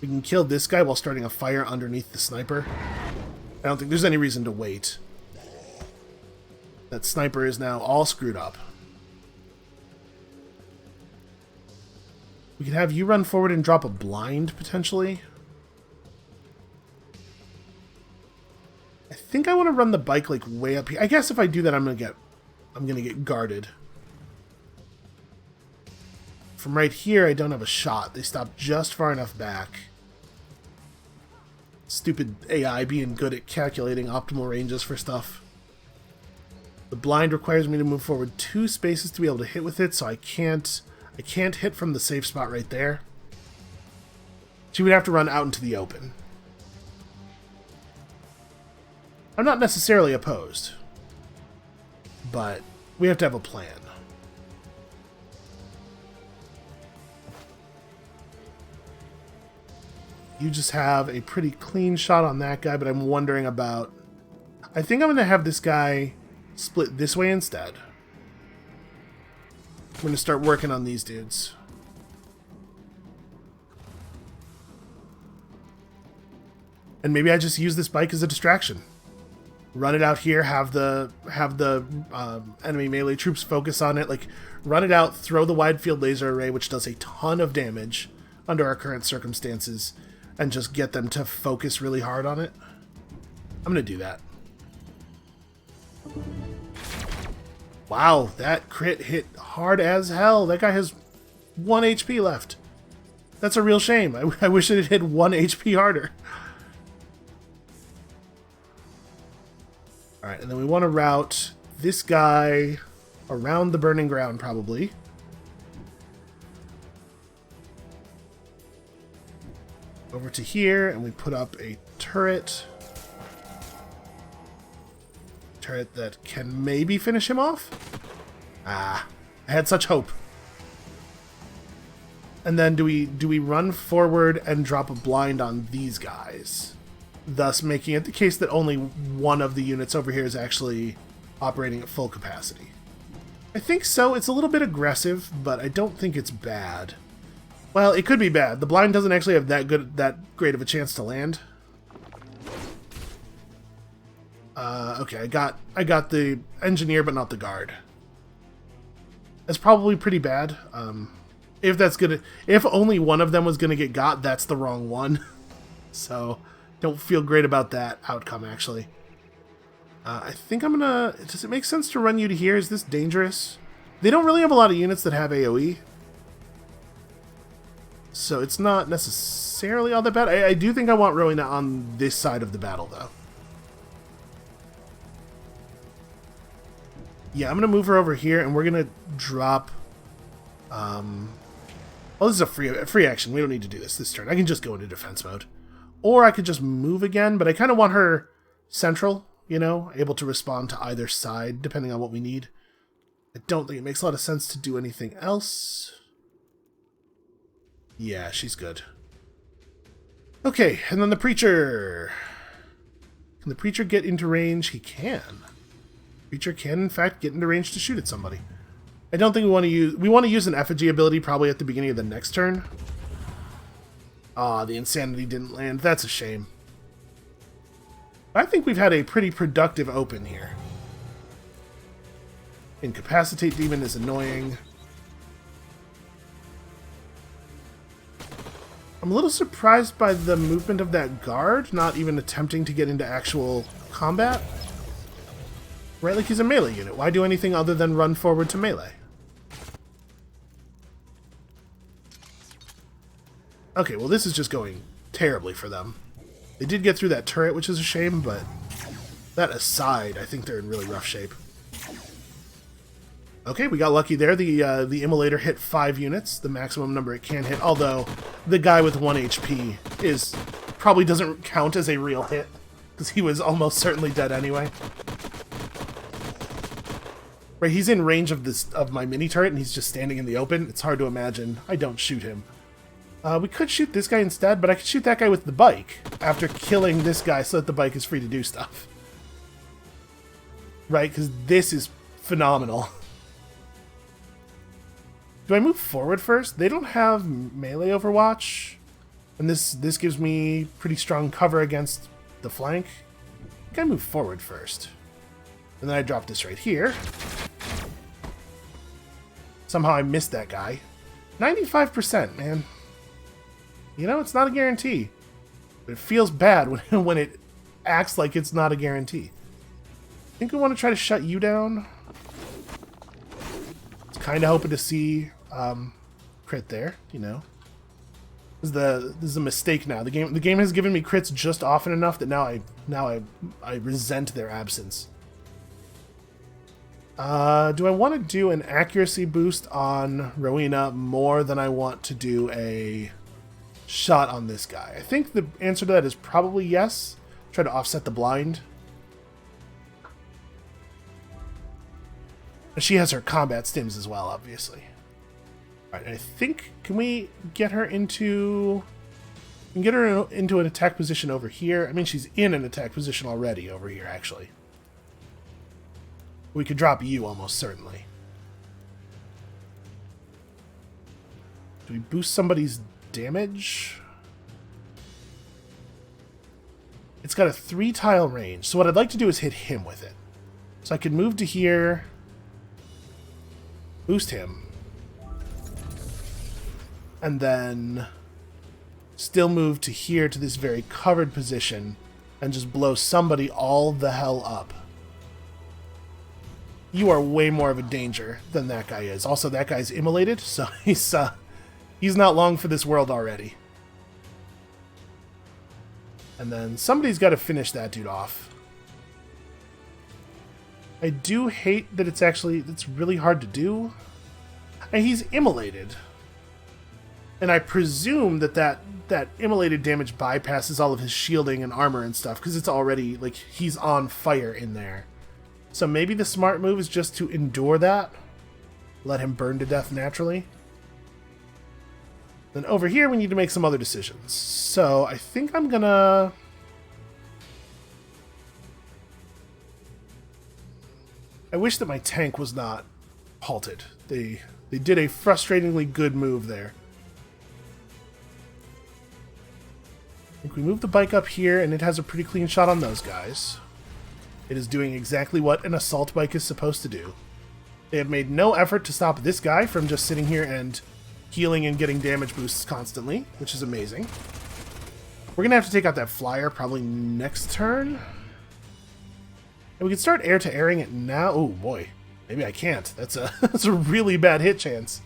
S1: we can kill this guy while starting a fire underneath the sniper. I don't think there's any reason to wait. That sniper is now all screwed up. We could have you run forward and drop a blind, potentially. I think I want to run the bike like way up here. I guess if I do that, I'm gonna get guarded. From right here, I don't have a shot. They stop just far enough back. Stupid AI being good at calculating optimal ranges for stuff. The blind requires me to move forward 2 spaces to be able to hit with it, so I can't hit from the safe spot right there. She would have to run out into the open. I'm not necessarily opposed, but we have to have a plan. You just have a pretty clean shot on that guy, but I'm wondering about... I think I'm going to have this guy split this way instead. I'm going to start working on these dudes. And maybe I just use this bike as a distraction. Run it out here, have the enemy melee troops focus on it. Like, run it out, throw the wide field laser array, which does a ton of damage under our current circumstances, and just get them to focus really hard on it. I'm going to do that. Wow, that crit hit hard as hell. That guy has 1 HP left. That's a real shame. I wish it had hit 1 HP harder. Alright, and then we want to route this guy around the burning ground, probably. Over to here, and we put up a turret. Turret that can maybe finish him off? Ah, I had such hope. And then do we run forward and drop a blind on these guys? Thus making it the case that only one of the units over here is actually operating at full capacity. I think so. It's a little bit aggressive, but I don't think it's bad. Well, it could be bad. The blind doesn't actually have that great of a chance to land. Okay, I got the engineer, but not the guard. That's probably pretty bad. If only one of them was gonna get got, that's the wrong one. So don't feel great about that outcome, actually. I think I'm gonna... Does it make sense to run you to here? Is this dangerous? They don't really have a lot of units that have AoE. So it's not necessarily all that bad. I do think I want Rowena on this side of the battle, though. Yeah, I'm going to move her over here, and we're going to drop... Well, this is a free action. We don't need to do this turn. I can just go into defense mode. Or I could just move again, but I kind of want her central, you know, able to respond to either side, depending on what we need. I don't think it makes a lot of sense to do anything else. Yeah, she's good. Okay, and then the Preacher. Can the Preacher get into range? He can. Preacher can, in fact, get into range to shoot at somebody. I don't think we want to use... We want to use an effigy ability probably at the beginning of the next turn. Ah, the Insanity didn't land. That's a shame. I think we've had a pretty productive open here. Incapacitate Demon is annoying. I'm a little surprised by the movement of that guard, not even attempting to get into actual combat. Right, like he's a melee unit. Why do anything other than run forward to melee? Okay, well this is just going terribly for them. They did get through that turret, which is a shame, but that aside, I think they're in really rough shape. Okay, we got lucky there. The Immolator hit 5 units, the maximum number it can hit, although the guy with 1 HP probably doesn't count as a real hit, because he was almost certainly dead anyway. Right, he's in range of my mini turret, and he's just standing in the open. It's hard to imagine I don't shoot him. We could shoot this guy instead, but I could shoot that guy with the bike after killing this guy so that the bike is free to do stuff. Right, because this is phenomenal. Do I move forward first? They don't have melee Overwatch, and this gives me pretty strong cover against the flank. I think I move forward first. And then I drop this right here. Somehow I missed that guy. 95%, man. You know, it's not a guarantee. But it feels bad when it acts like it's not a guarantee. I think we want to try to shut you down. I was kind of hoping to see crit there, you know. This is a mistake now. The game has given me crits just often enough that now I resent their absence. Do I want to do an accuracy boost on Rowena more than I want to do a shot on this guy? I think the answer to that is probably yes. Try to offset the blind. She has her combat stims as well, obviously. Alright, I think... Can we get her into... We can get her into an attack position over here. I mean, she's in an attack position already over here, actually. We could drop you almost certainly. Do we boost somebody's damage? It's got a 3-tile range, so what I'd like to do is hit him with it. So I could move to here, boost him, and then still move to here to this very covered position and just blow somebody all the hell up. You are way more of a danger than that guy is. Also, that guy's immolated, so he's not long for this world already. And then somebody's got to finish that dude off. I do hate that it's really hard to do. And he's immolated. And I presume that immolated damage bypasses all of his shielding and armor and stuff, because it's already, like, he's on fire in there. So maybe the smart move is just to endure that. Let him burn to death naturally. Then over here we need to make some other decisions. So I think I'm gonna... I wish that my tank was not halted. They did a frustratingly good move there. I think we move the bike up here and it has a pretty clean shot on those guys. It is doing exactly what an assault bike is supposed to do. They have made no effort to stop this guy from just sitting here and healing and getting damage boosts constantly, which is amazing. We're going to have to take out that flyer probably next turn. And we can start air-to-airing it now. Oh boy, maybe I can't. That's a really bad hit chance.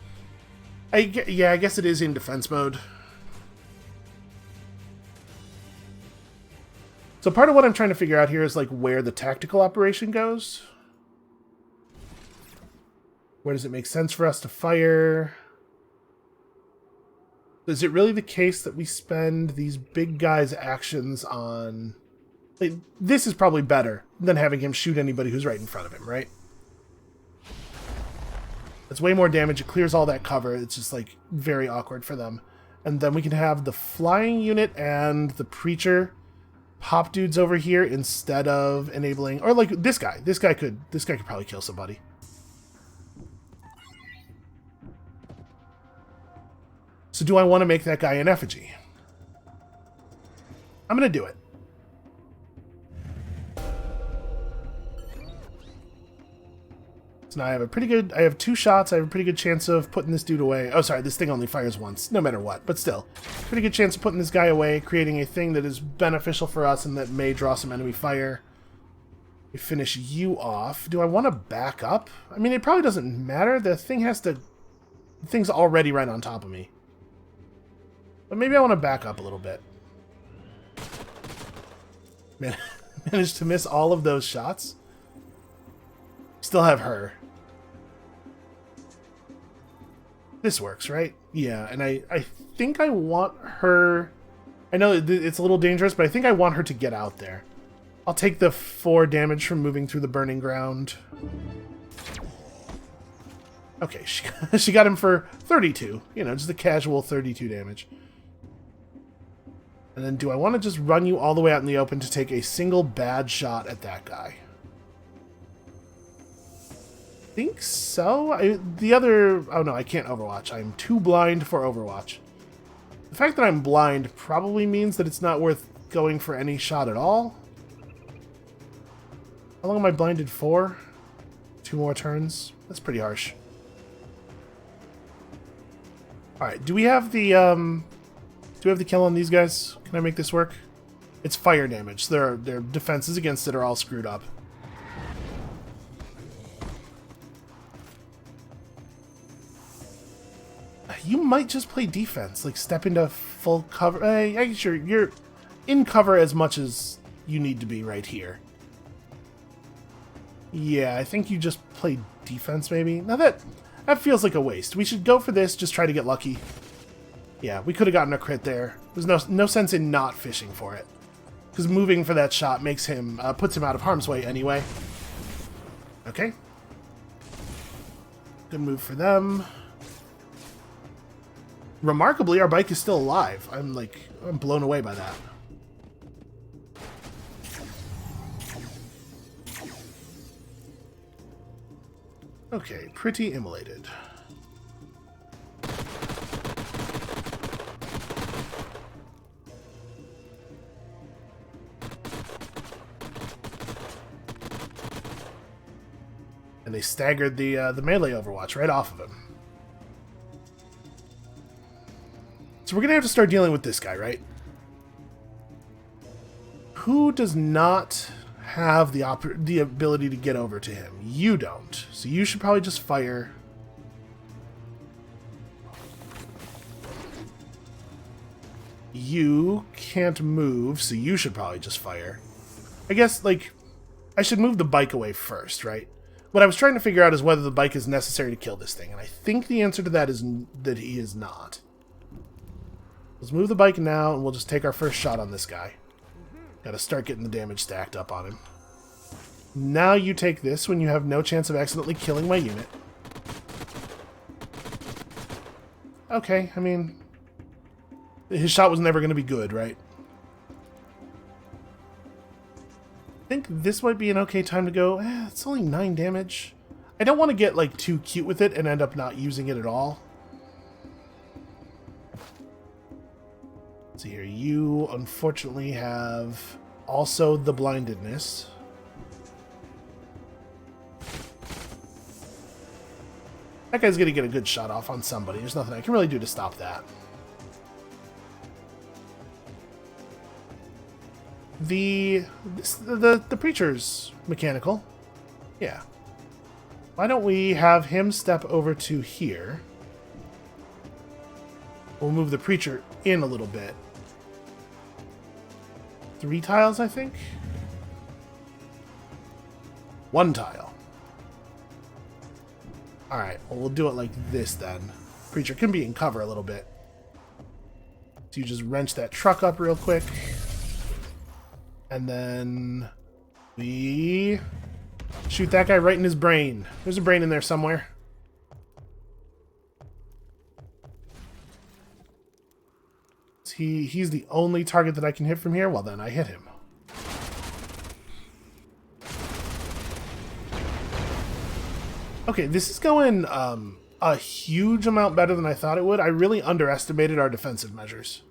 S1: Yeah, I guess it is in defense mode. So part of what I'm trying to figure out here is like where the tactical operation goes. Where does it make sense for us to fire? Is it really the case that we spend these big guys' actions on... Like, this is probably better than having him shoot anybody who's right in front of him, right? It's way more damage. It clears all that cover. It's just like very awkward for them. And then we can have the flying unit and the preacher pop dudes over here instead of enabling, or like this guy. This guy could probably kill somebody. So do I want to make that guy an effigy? I'm going to do it. So now I have 2 shots. I have a pretty good chance of putting this dude away. Oh, sorry, this thing only fires once, no matter what. But still, pretty good chance of putting this guy away, creating a thing that is beneficial for us and that may draw some enemy fire. We finish you off. Do I want to back up? I mean, it probably doesn't matter. The thing's already right on top of me. But maybe I want to back up a little bit. Man, managed to miss all of those shots. Still have her. This works, right? Yeah, and I think I want her... I know it's a little dangerous, but I think I want her to get out there. I'll take the 4 damage from moving through the burning ground. Okay, she got him for 32. You know, just a casual 32 damage. And then do I want to just run you all the way out in the open to take a single bad shot at that guy? I think so. Oh no, I can't Overwatch. I'm too blind for Overwatch. The fact that I'm blind probably means that it's not worth going for any shot at all. How long am I blinded for? 2 more turns? That's pretty harsh. Alright, do we have the kill on these guys? Can I make this work? It's fire damage. Their defenses against it are all screwed up. You might just play defense, like step into full cover. Yeah, sure, you're in cover as much as you need to be right here. Yeah, I think you just play defense maybe. Now that feels like a waste. We should go for this, just try to get lucky. Yeah, we could have gotten a crit there. There's no sense in not fishing for it. Because moving for that shot makes him, puts him out of harm's way anyway. Okay. Good move for them. Remarkably, our bike is still alive. I'm blown away by that. Okay, pretty immolated. And they staggered the melee Overwatch right off of him. So we're going to have to start dealing with this guy, right? Who does not have the ability to get over to him? You don't. So you should probably just fire. You can't move, so you should probably just fire. I guess, I should move the bike away first, right? What I was trying to figure out is whether the bike is necessary to kill this thing, and I think the answer to that is that he is not. Let's move the bike now, and we'll just take our first shot on this guy. Gotta start getting the damage stacked up on him. Now you take this when you have no chance of accidentally killing my unit. Okay, I mean... his shot was never going to be good, right? I think this might be an okay time to go. It's only 9 damage. I don't want to get, too cute with it and end up not using it at all. Let's see here. You, unfortunately, have also the blindedness. That guy's going to get a good shot off on somebody. There's nothing I can really do to stop that. The preacher's mechanical. Yeah. Why don't we have him step over to here? We'll move the preacher in a little bit. 3 tiles, I think? 1 tile. Alright, well, we'll do it like this then. Preacher can be in cover a little bit. So you just wrench that truck up real quick. And then we shoot that guy right in his brain. There's a brain in there somewhere. He's the only target that I can hit from here. Well, then I hit him. Okay, this is going a huge amount better than I thought it would. I really underestimated our defensive measures.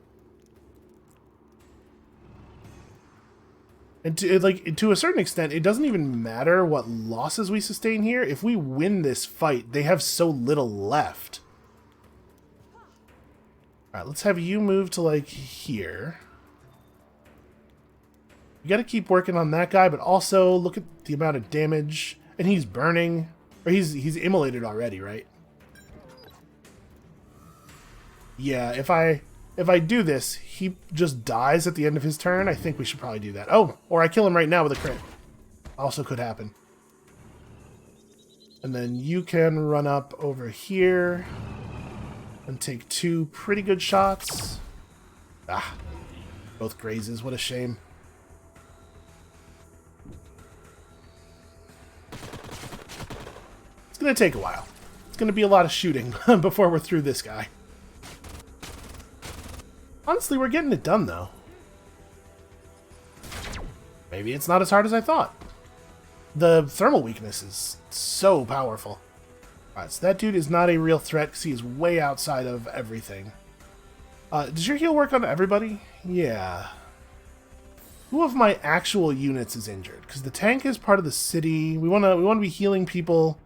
S1: And to a certain extent, it doesn't even matter what losses we sustain here. If we win this fight, they have so little left. Alright, let's have you move to, like, here. You gotta keep working on that guy, but also look at the amount of damage. And he's burning. Or he's immolated already, right? Yeah, if I do this, he just dies at the end of his turn. I think we should probably do that. Oh, or I kill him right now with a crit. Also could happen. And then you can run up over here and take 2 pretty good shots. Ah, both grazes. What a shame. It's going to take a while. It's going to be a lot of shooting before we're through this guy. Honestly, we're getting it done, though. Maybe it's not as hard as I thought. The thermal weakness is so powerful. Alright, so that dude is not a real threat because he is way outside of everything. Does your heal work on everybody? Yeah. Who of my actual units is injured? Because the tank is part of the city. We want to be healing people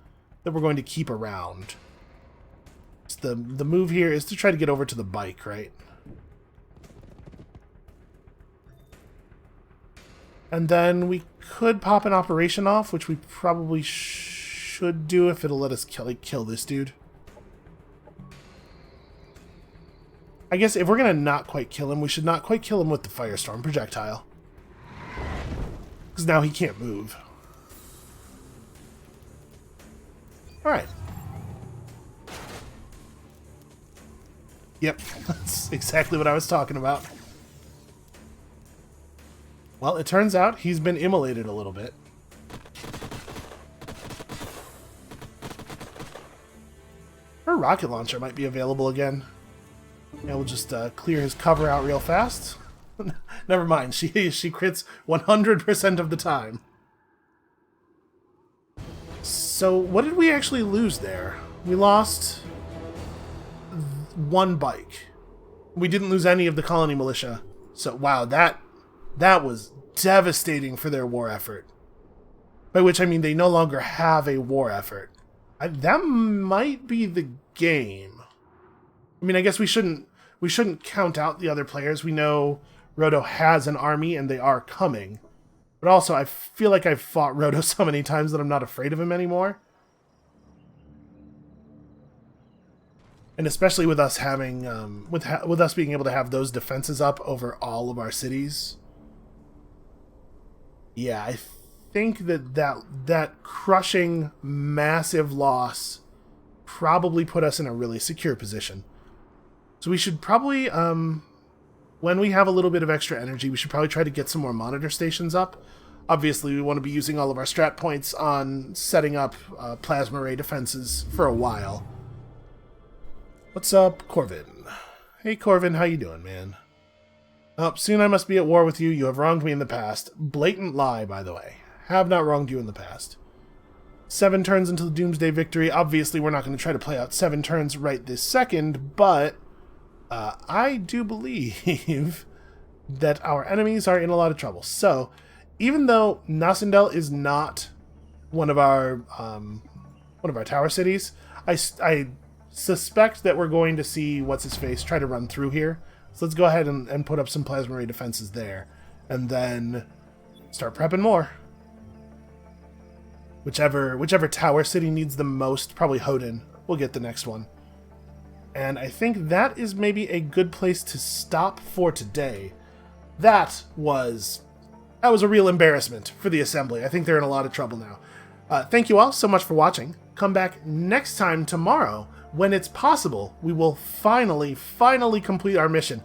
S1: that we're going to keep around. So the move here is to try to get over to the bike, right? And then we could pop an operation off, which we probably should do if it'll let us kill this dude. I guess if we're going to not quite kill him, we should not quite kill him with the Firestorm projectile. Because now he can't move. Alright. Yep, that's exactly what I was talking about. Well, it turns out he's been immolated a little bit. Her rocket launcher might be available again. Yeah, we'll just clear his cover out real fast. Never mind, she crits 100% of the time. So, what did we actually lose there? We lost 1 bike. We didn't lose any of the colony militia. So, wow, that was devastating for their war effort. By which I mean they no longer have a war effort. That might be the game. I mean, I guess we shouldn't count out the other players. We know Roto has an army and they are coming. But also, I feel like I've fought Roto so many times that I'm not afraid of him anymore. And especially with us having, with us being able to have those defenses up over all of our cities. Yeah, I think that crushing massive loss probably put us in a really secure position. So we should probably, when we have a little bit of extra energy, we should probably try to get some more monitor stations up. Obviously, we want to be using all of our strat points on setting up plasma ray defenses for a while. What's up, Corvin? Hey, Corvin, how you doing, man? Oh, soon I must be at war with you. You have wronged me in the past. Blatant lie, by the way. Have not wronged you in the past. 7 turns until the Doomsday Victory. Obviously, we're not going to try to play out 7 turns right this second, but I do believe that our enemies are in a lot of trouble. So, even though Nascendel is not one of our tower cities, I suspect that we're going to see what's-his-face try to run through here. So let's go ahead and put up some plasma ray defenses there. And then start prepping more. Whichever tower city needs the most, probably Hoden, will get the next one. And I think that is maybe a good place to stop for today. That was a real embarrassment for the Assembly. I think they're in a lot of trouble now. Thank you all so much for watching. Come back next time tomorrow when it's possible we will finally complete our mission.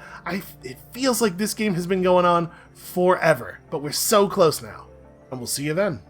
S1: It feels like this game has been going on forever, but we're so close now. And we'll see you then.